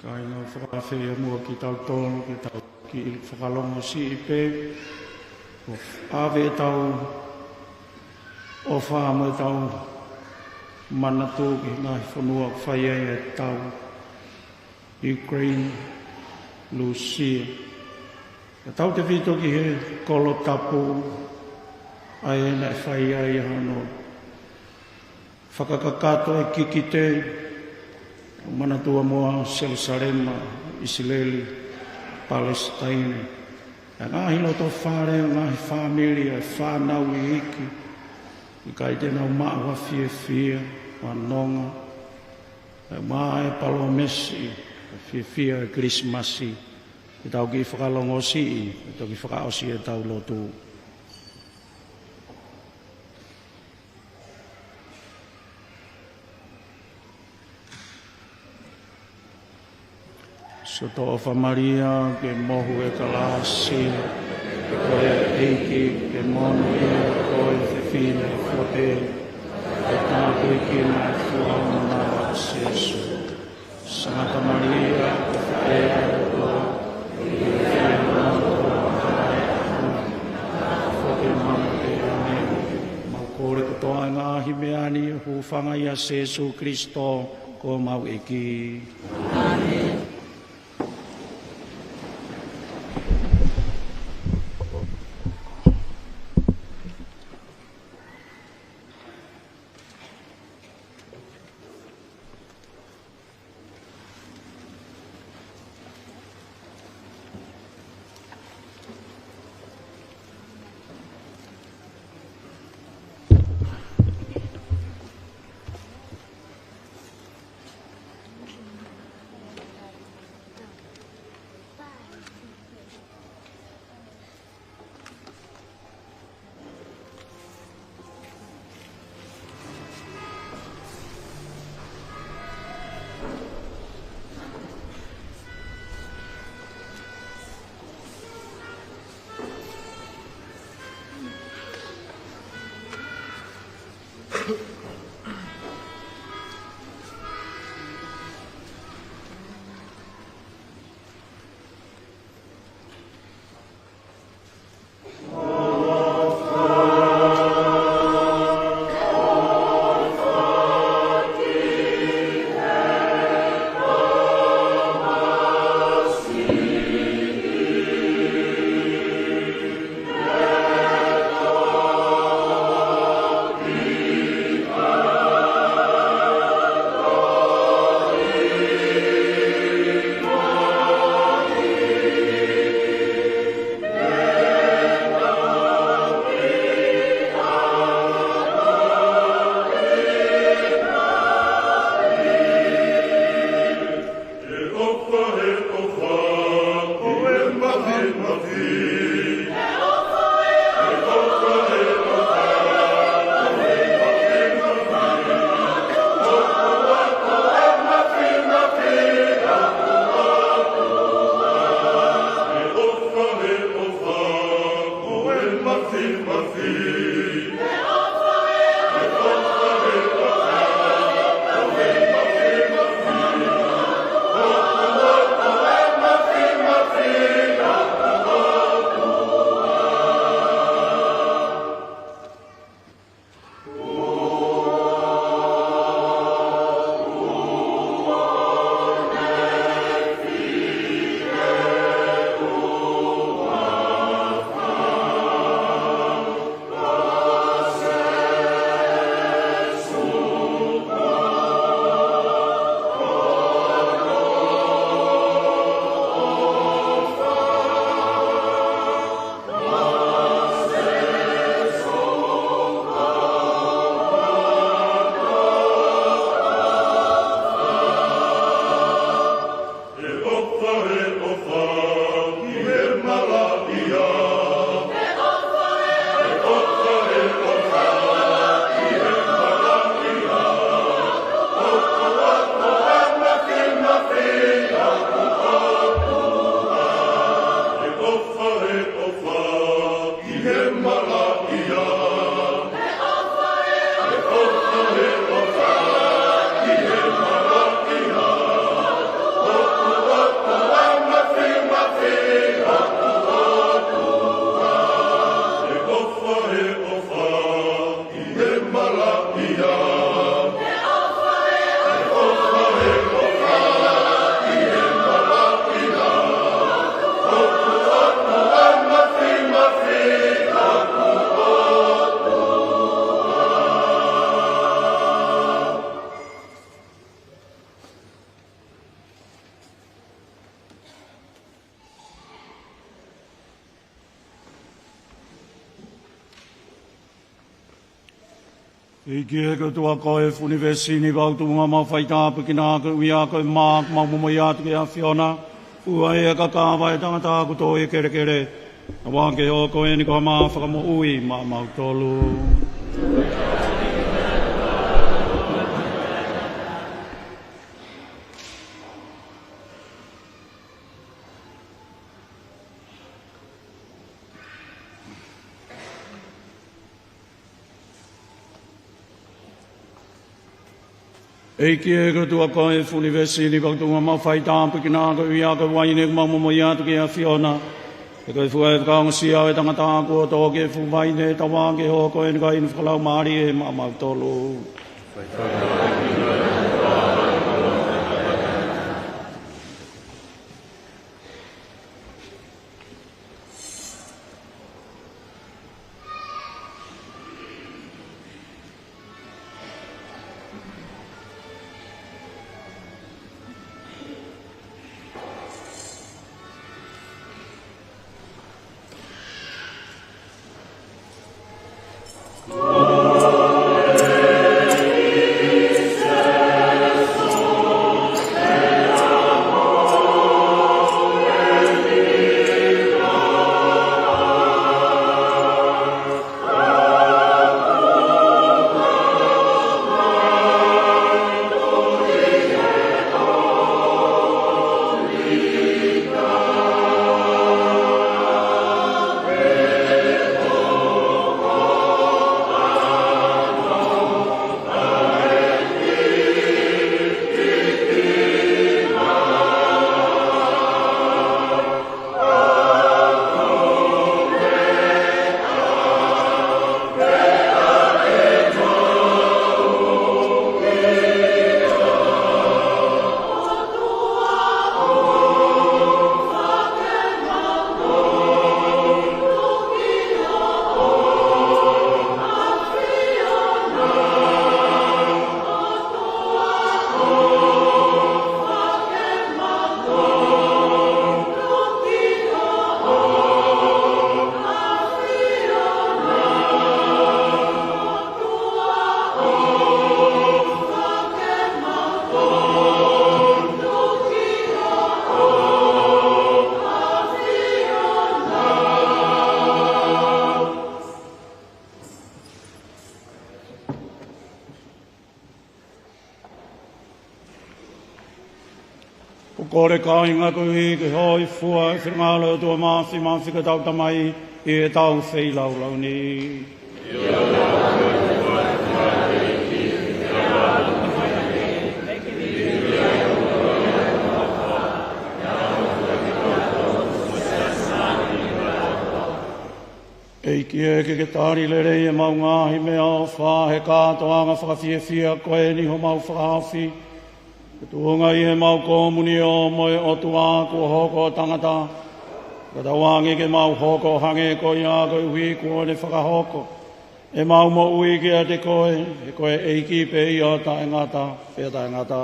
Speaker 1: Kai ngā whakawhia mua ki tau tōnu, ki tau ki whakalongo si i pē. O āwe tau, o whāma tau, manatū ki ngā whanua whaia e tau. Ukraine, Lucia. E tau te whito ki he kolo tapu, ai e nei whaia i hano. Whakakakato e kikite, manatua moa Jerusalema, Israeli, Palestine. E ngahi loto whare, ngahi whamiri, e whanau i hiki. I kai tēnau maawa fie, wanonga. E maa e palomesi, fie e Christmasi. E tau ki whakalongosi, e tau ki whakaosi e tau lotu. Soto ofa Maria, ke mohu e kalasi, ke koe eiki, ke monu e koe te fine e whape, e tāku i ki na e fuauna na Jesu. Santa Maria, ke whaea e koe, i e whaea manu o hae anu, whape manu e ane. Mau kore katoa ngā himeani, hufanga i a Jesu Christo, ko mau eki. Amen. Ike ko tua koe funivesini kau tunga mau whaita pukina ko uia ko maa mau mumoia tuke a Fiona. Ua e ka kawa e tangata ko tō e kere kere. A wake o koe ni ko maa whakamo ui maa mau tolu. Eiki e ka tua koe funivesini kau tunga mau whaita pukina ko uia ko waine ko mau mumoia tuke a Fiona. E koe fua e whakaongasia e tangata ko tō ke fuwaine ta wake o koe ni ka inu whakalau maari e maa mau tolu.
Speaker 3: Oh,
Speaker 1: Ko kore ka inga ko hi ke hoi fua e whingalo tua mafi ka tau tamai i e tau whei lau ni. Eiki e ke tari le rei e mau ngahi mea o wha he kātoanga whakawhiawhia koe ni ho mau whakawhi. Ke tuonga i he mau komuni o moe o tua kua hoko o tangata. Ka tawangi ke mau hoko hange ko i a koe hui kua ne whakahoko. E mau mo ui ke a te koe, e koe eiki pe i o tae ngata, whea tae ngata.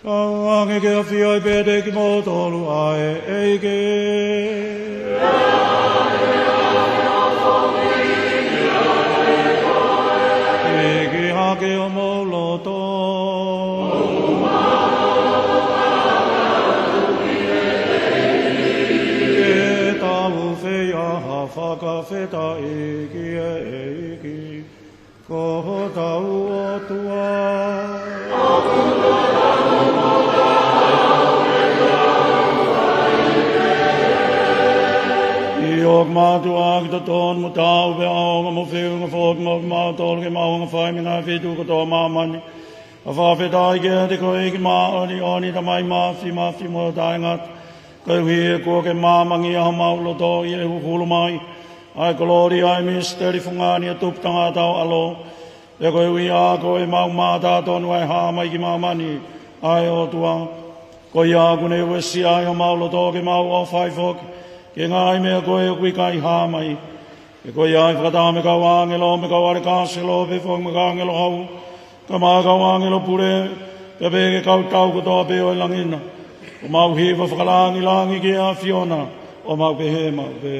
Speaker 1: Kawange ke a whiai pete ki mō tolu ae eike. Eike hake o mō loto. E tamu whea ha whakawheta eike e eike. Ko tau o tua. Iok mātua ki ta tōn mo tāu pe aonga mo whiunga whok mo mātōru ke maunga whaiminga whitu ko tō māmani. A whawhetai ke te koe ki māoni oni ta mai māwhi mo tāi ngat. Kau hi e kua ke māmangi a maulo tō i e hukulu mai. Ai kolori ai misteri whungani a tuptanga tau alo. E koe hui a koe mau mātā tōnu ai hāmai ki māmani. Ai o tua. Koe a kune uesi ai a maulo tō ke mau o whaifok. Ke ngai mea koe o kui kai hāmai. E koe ai whakatā me kau angelo, me kau are kāselo, pe whong me kau angelo hau. Ka mā kau angelo pure, pe peke kau tau kotoa pe o e langina. O mau hiwa whakalangi langi ki a Fiona, o mau pe he mau pe.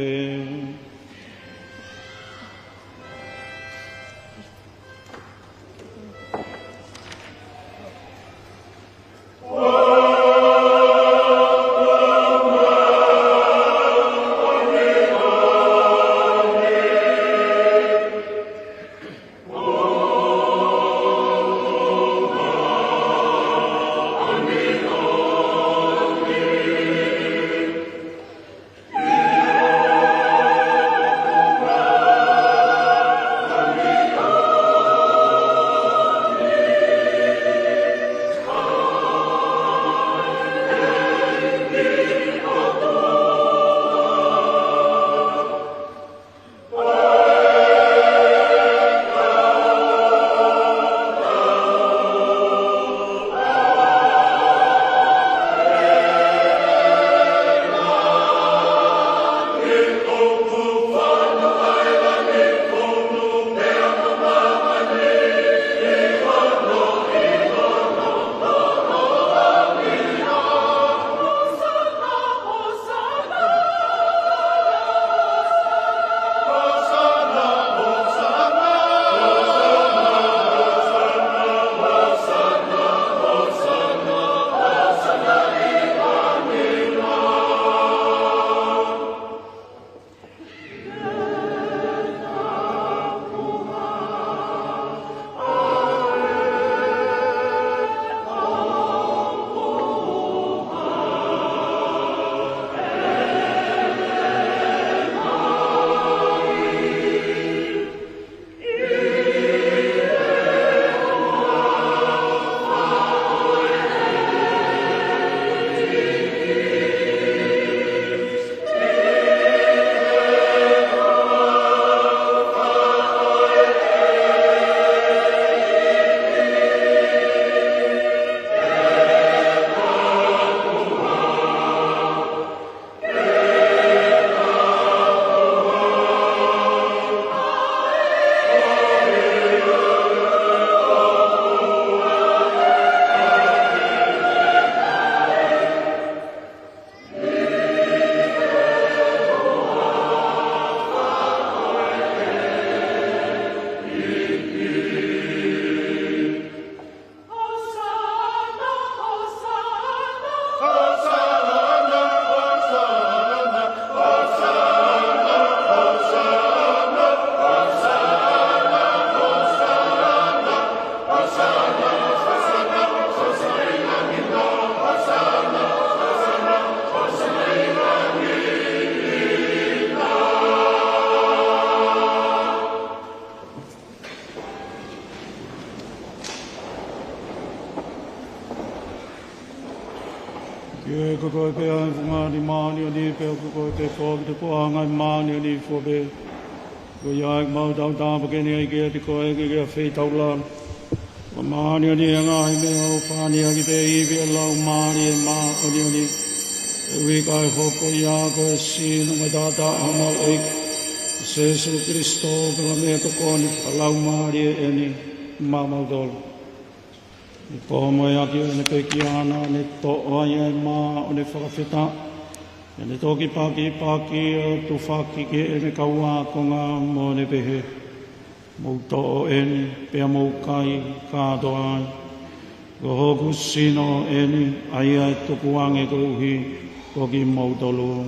Speaker 1: koe pe ai whungani maani o ni pe o koe pe whōki te poanga maani o ni whobe. Ko iai mau tau tāpa keni ai kia te koe ke kia whetau lan. Ko maani o ni a ngahi me o whāni a ki te iwi a lau maani e maa o ni. E wikai hoko ia koe sino me tata amal eik. Jesu Kristo kala mea tokoni a lau maani e ni maa mautolo. I pōmoe aki o ne peki ana, ne to'o ai ai maa o ne whakawheta. E ne toki paki o tu whaki ke e ne kaua konga mo ne pehe. Mou to'o e ni, pea mou kai, kāto ai. Ko hoku sino e ni, ai ai tuku ange ko uhi, koki mou tolu.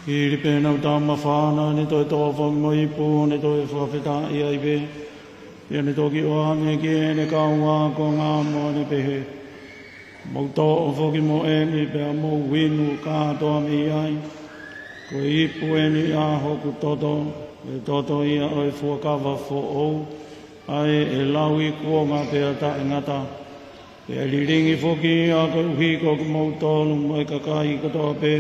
Speaker 1: Kiri pēnā utama whāna, ne toi tō whongi mo ipu, ne toi whawheta i aipe. Pia ne toki o ame ki e ne kaua ko ngā mo ne pehe. Mau tō o whoki mo e ni pēa mo winu kātoa mi ai. Ko ipu e ni a hoku toto, e toto ia oi fuakawa fo ou. Ai e lau i kuonga pēa ta ingata. Pēa li ringi whoki a ko uhi ko mau tōlu mo e kakai katoa pē.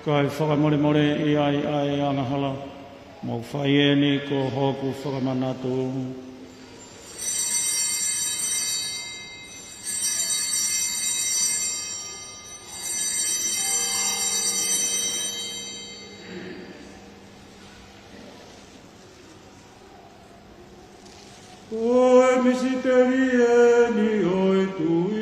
Speaker 1: Kai whakamore i ai angahala. Mau whai e ni ko hoku whakamanatu. Oi misiteri e ni oi tui.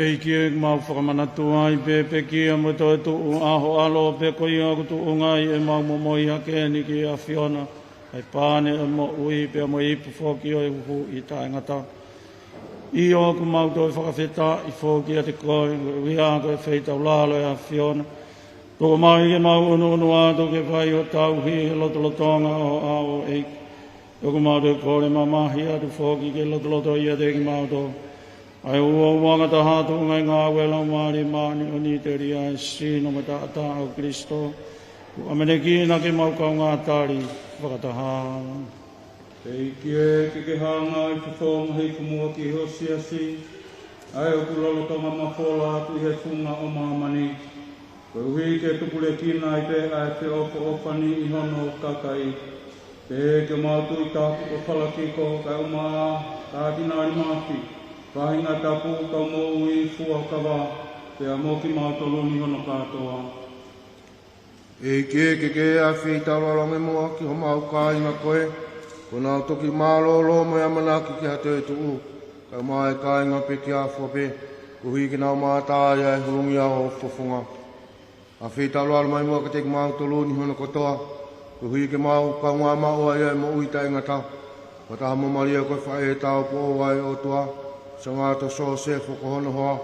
Speaker 1: Pei kia mau whakamanatu ai pe kia mo toi tuu aho alo pe koi aku tuu ngai e mau momoi hake ni ki a Fiona. Ai pāne e mo ui pe mo ipu whoki o e uhu i tae ngata. I o aku mau toi whakawheta i whoki a te koi, ui a koe wheitau lalo e a Fiona. Toko mai ke mau unu ato ke whai o tau hi lotolotonga o ao eik. Toko mau toi kore mamahi atu whoki ke lotoloto i a te ki mau tō. Ai ua wanga ta hatu ngai ngā wela maari maani o ni te ria e sino me ta ata o Kristo. Ku amene ki na ke mau kau ngā tari whakataha.
Speaker 7: Pei kie ke hanga i whawhonga hei kumua ki hosiasi. Ai o kulolo tonga mawhola atu i he funga o mahamani. Koe uhi ke tupule kina i pe ai te opo opani i hono kakai. Pe ke mātu i tāku o whalakiko kai o maa tātinari māti. Kahinga tapu kau mou i fuakawa, pea moki mātolo ni hono kātoa.
Speaker 5: E ke a whitaro alonge moa ki ho mau kāinga koe, ko nā toki mālolo mo i amanaki ki hate e tuu, kau mai kāinga pe ki a whape, ko hui ki nau mātāia e hurungi a o whafunga. A whitaro alonge moa ka teki mātolo ni hono kotoa, ko hui ki mau kau ngā maua ia e mo uita ingata, wataha mo maria koe whae e tau po o ai o tua, Sangato so se foko hono hoa.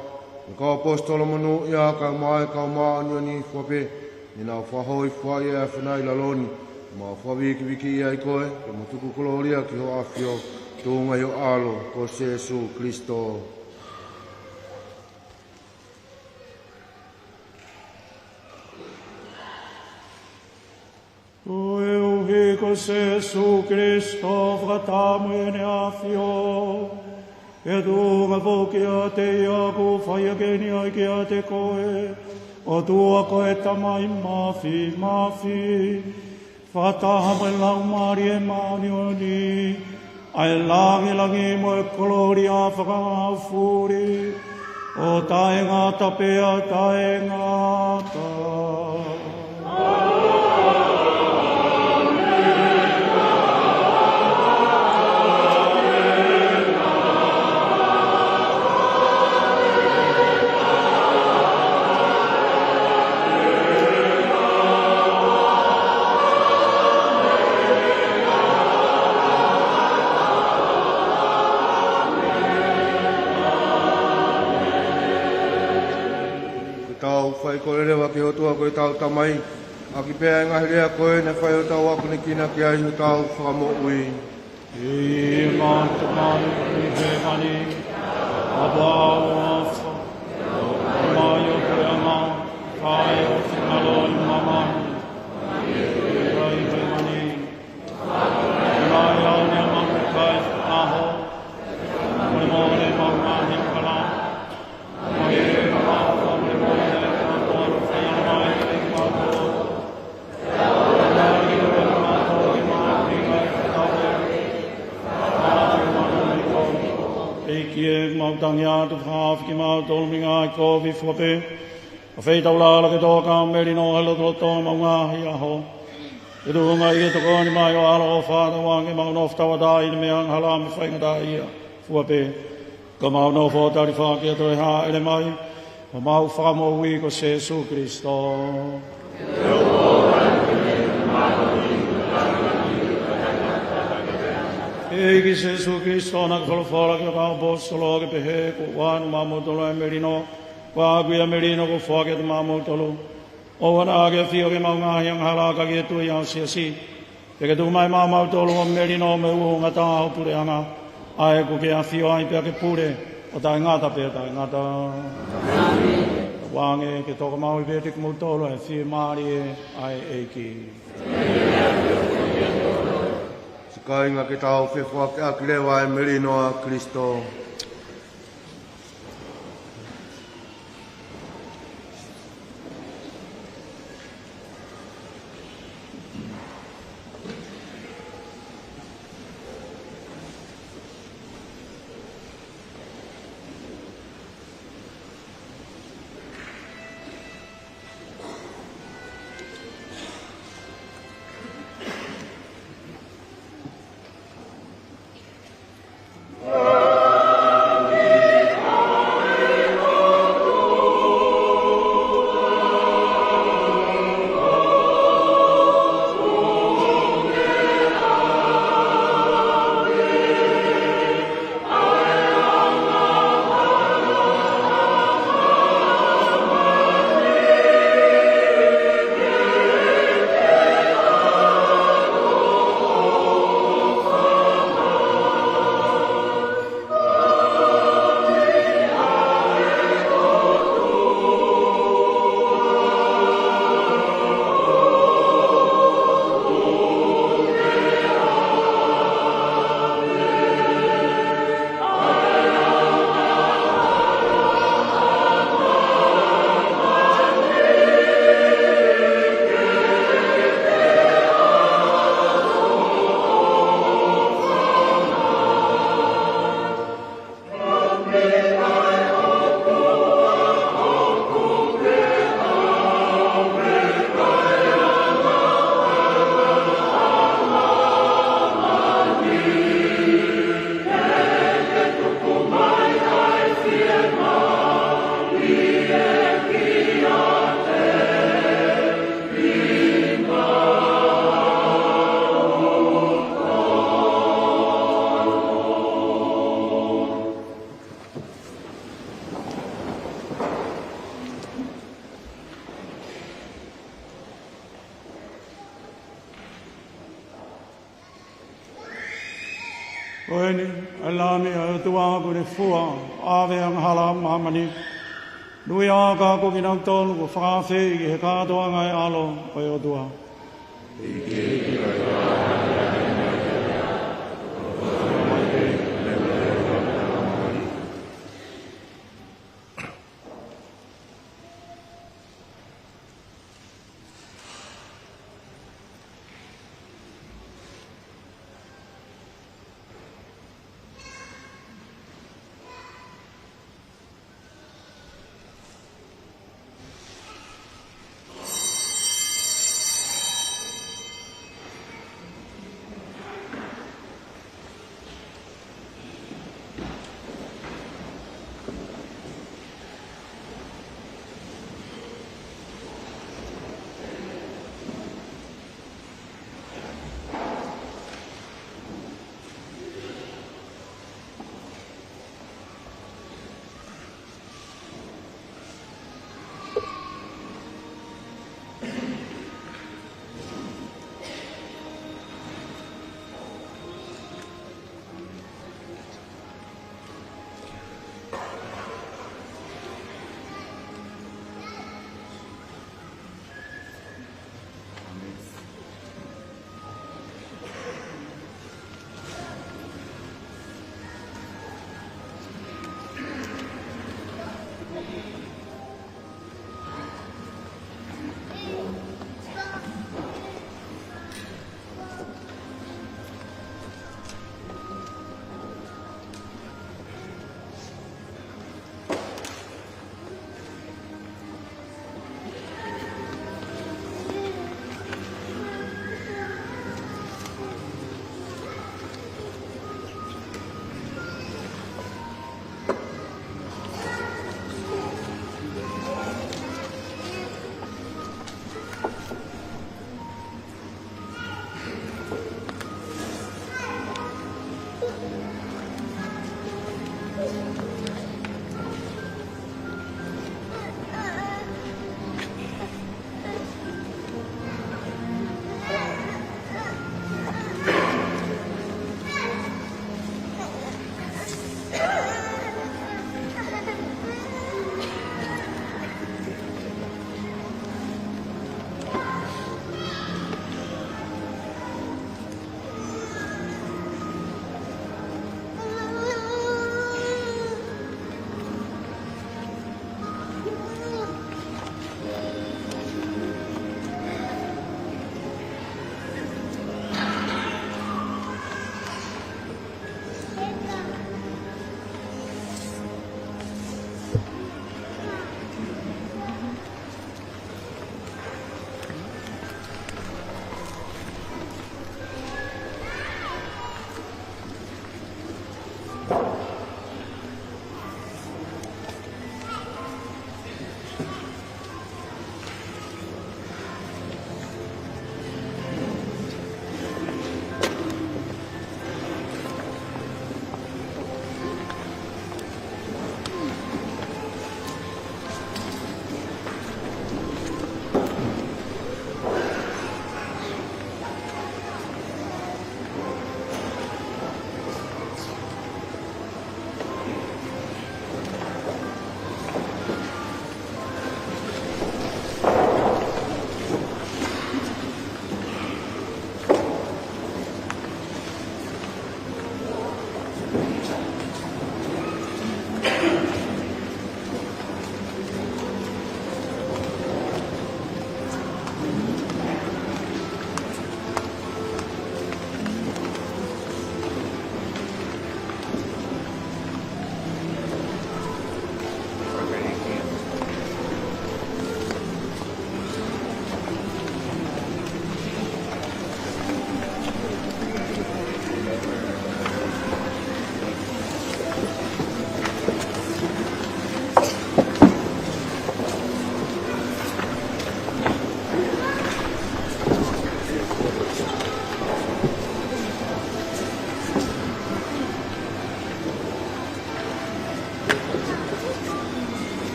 Speaker 5: Ka apostolo manu ia ka mai ka maani ni fope. Ni na whahoi whai e whanai laloni. Ma whawiki wiki ia i koe. Ke mutuku koloria ki ho awhio. Tūnga i o alo ko Jesu Kristo.
Speaker 1: Oe uhi ko Jesu Kristo whakatamu e ne awhio. E tūnga whoki a te iaku, whai a keni ai ki a te koe, o tua koe tamai mawhi. Whataha mai lau maari e maani o ni, ai langi mo e kolori a whakangau furi, o tae ngata pea tae ngata.
Speaker 5: whai ko rewa ki hotua koe tau tamai. Aki pēa ngā hirea koe ne whai o tau aku ni kina ki ai ho tau whamo ui.
Speaker 1: I ngā te mani i he mani, a wāo asa, o mai o te anga, kai o whinalo i mamani, i rai he mani, i rai au ne mangu kai whakaho, o le mōre maunga hinkala, o e mawha me mōre, a mōre whaia mai e mātou, o rai o e mātou i mātou i whakaho, Eiki e mautangi atu whaaf ki mau tolminga i kovi whape. A whaita ulala ke tōka meri no halo tō maungahi aho. E tuhunga i e toko ni mai o ala o whāta wange mau no whtawa dāi ni mea nghala me whaingata ia whape. Ka mau no whōtari whāki ato e hā ele mai. O mau whakamo ui ko Jesu Christo. Eiki Jesu Christo na whalawhala ki o apostolo ke pehe ko wānu mamutolo e merino, ko agui e merino ko whake te mamutolo. O wana ke whio ke maungahi ang halaka ki e tui au siasi. Te ke tu mai mamutolo o merino me uunga tāho pure anga. Ae ko ke a whio ai pia ke pure, o tai ngata pia tai ngata. Wange ke toka maui pia te kumutolo e whio maari e ai eiki.
Speaker 5: Kainga ke tau whewha ke aki lewa e merino a Kristo.
Speaker 1: Koeni, alami a tua ko ne fua, ave ang halam mamani. Nui a ka ko kinang tonu ko whakawhi i he kātoa ngai alo o o tua.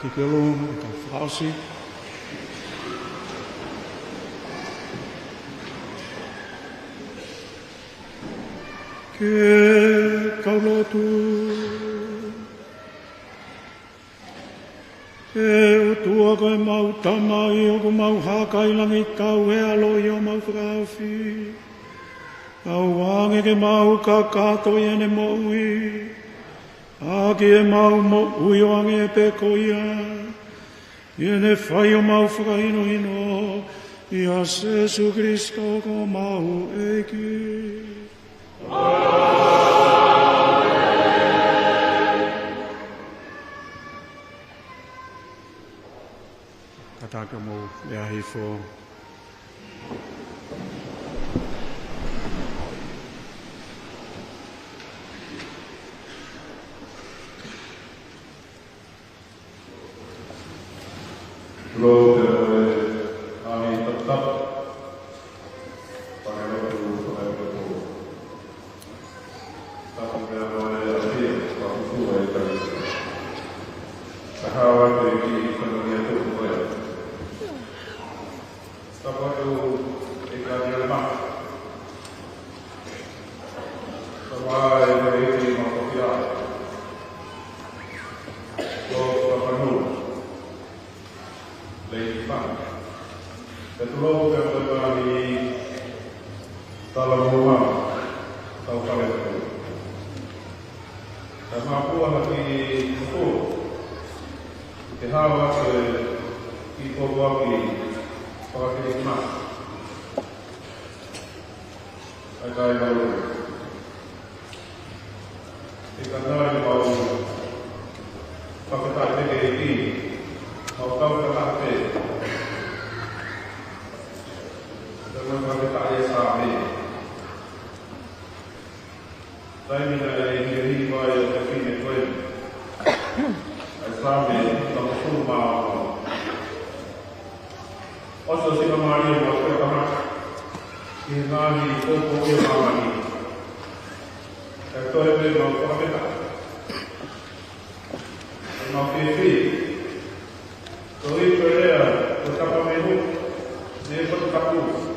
Speaker 1: kikelu, ka whaosi. Ke kaulotu. E o tua koe mau tamai o ko mau haka i langi tau e alo i o mau whakawhi. Au wange ke mau ka kato i ene mo ui. Aki e mau mo ui o ange e peko ia. I ene whai o mau whakaino ino. I a Jesu Christo ko mau eki. Kataka mo lea hifo.
Speaker 7: Lo te ami tetap pada waktu tapi kalau ada waktu itu sahabat ini penuhnya itu boleh tapi itu ikan lemah semua ini manusia Ketua Ketua di dalam rumah tahu kalian itu. Karena aku lagi itu, kita harus ikut lagi pakai emas. Agak baru. Kita nak baru pakai tadi ini, mau tahu tadi. Dengan kita ayah sahaja, saya minta dari diri saya tapi itu, sahaja tak semua. Asal si kemarin waktu kemarin, kita ni pokok yang kemarin, itu yang mau kita, mau pilih, jadi boleh kita pemilu, dia bertakut.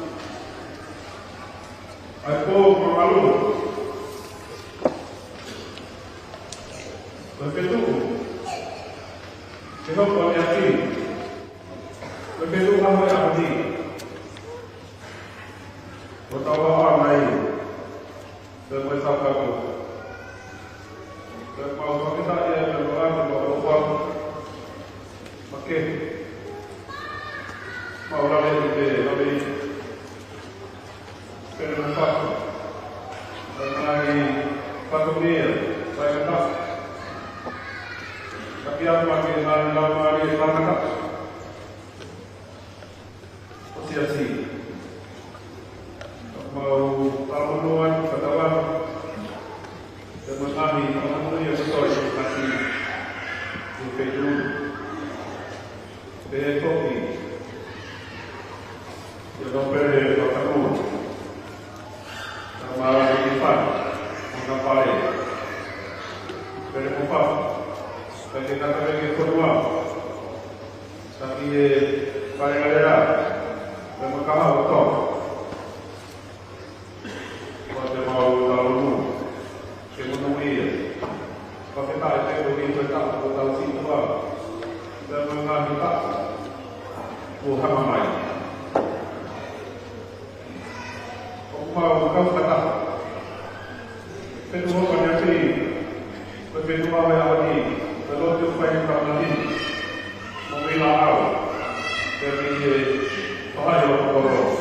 Speaker 7: Aku malu. Begitu. Kita yakin. Begitu kamu yakin. Betapa orang lain bersama kamu. Kalau kita yang berbuat makin mau lebih kenapa? Mengenai pandemia, saya tak. Tapi apa makin lama hari tak? Posisi. Mau tamuan, katakan, mengenai tamuan yang betul masih di Facebook, besok ini, jangan pergi bertemu. Malah diimpan, mengapalai, berempat, bagi kata bagi kedua, tapi paling ada, bermakalah betul. Pada mau lalu, kemudian pakai tak itu begitu tak betul siapa, dan mengambil tak, Tuhan mamai. Kau kata, kedua banyak ini, kedua banyak ini, kalau tu paling ramai, memilah dari bahaya orang.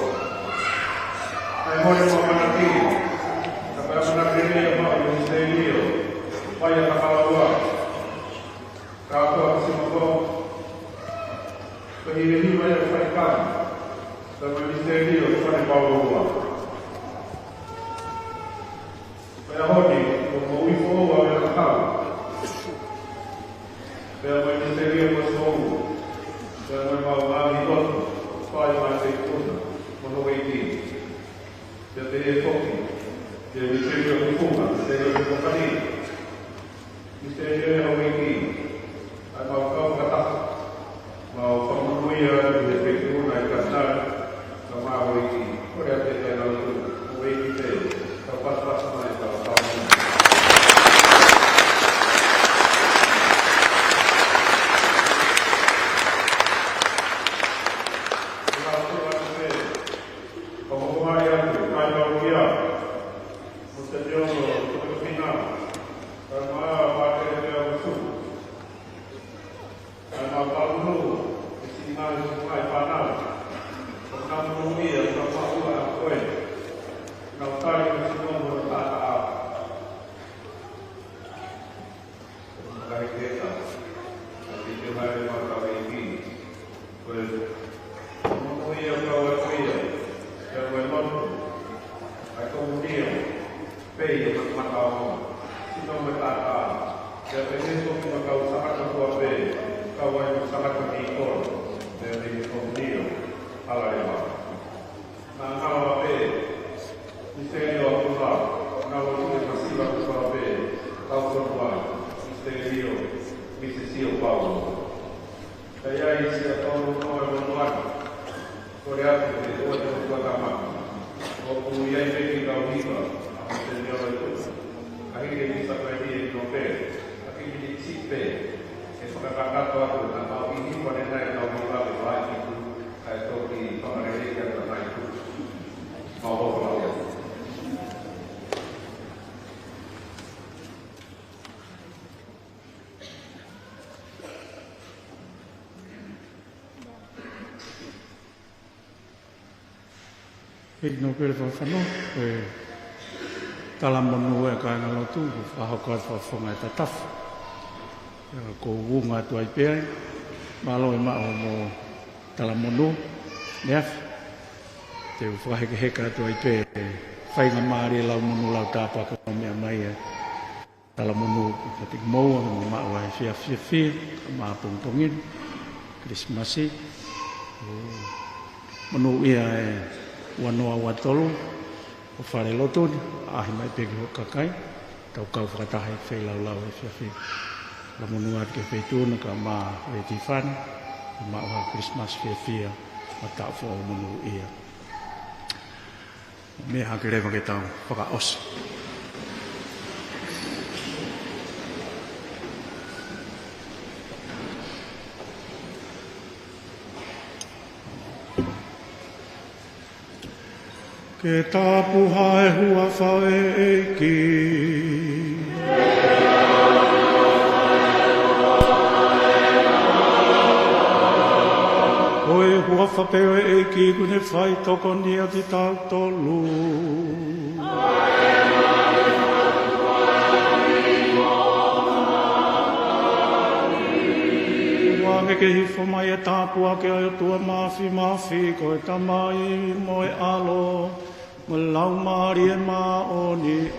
Speaker 7: Ayah orang mana ini, tapi mana ini yang mahu Israel, bahaya kapal luar, kau akan semua Pahili banyak mereka dan ministeri pada bawah luar. Pada hari mau info awak tahu. Pada ministeri masuk dan mau lagi ikut pada masa itu menunggu. Jadi ekonomi, jadi ministeri hukum, ministeri ekonomi, ministeri awak ini, atau kau kata
Speaker 1: no pele whawhano, talamonu e ka ngalo tu, whahoko at whawhonga e tatafu. Ko wunga tu ai pēr, malo e mao mo talamonu, neaf, te whaheke heka tu ai pēr, whainga maari lau monu lau tāpaka o mea mai e talamonu katik moua, mo mao ai fia, maa pongpongin, Krismasi, monu ia e wanoa watolu, o whare loto, ahi mai pegi ho kakai, tau kau whakatahe whai lau e whiawhi. La monua ke whai tūna ka maa reti whana, maa oha Christmas whiawhia, ma tau whao monu ia. Me hake rewa ke tau whakaosi. Ke tāpuha e hua whae e ki. Oe hua whapeo e ki kune whai toko nia ki tau tolu. Wange ke hifo mai e tāpua ke ai tua mafi ko e tamai mo e alo. Malau mari e ma oni.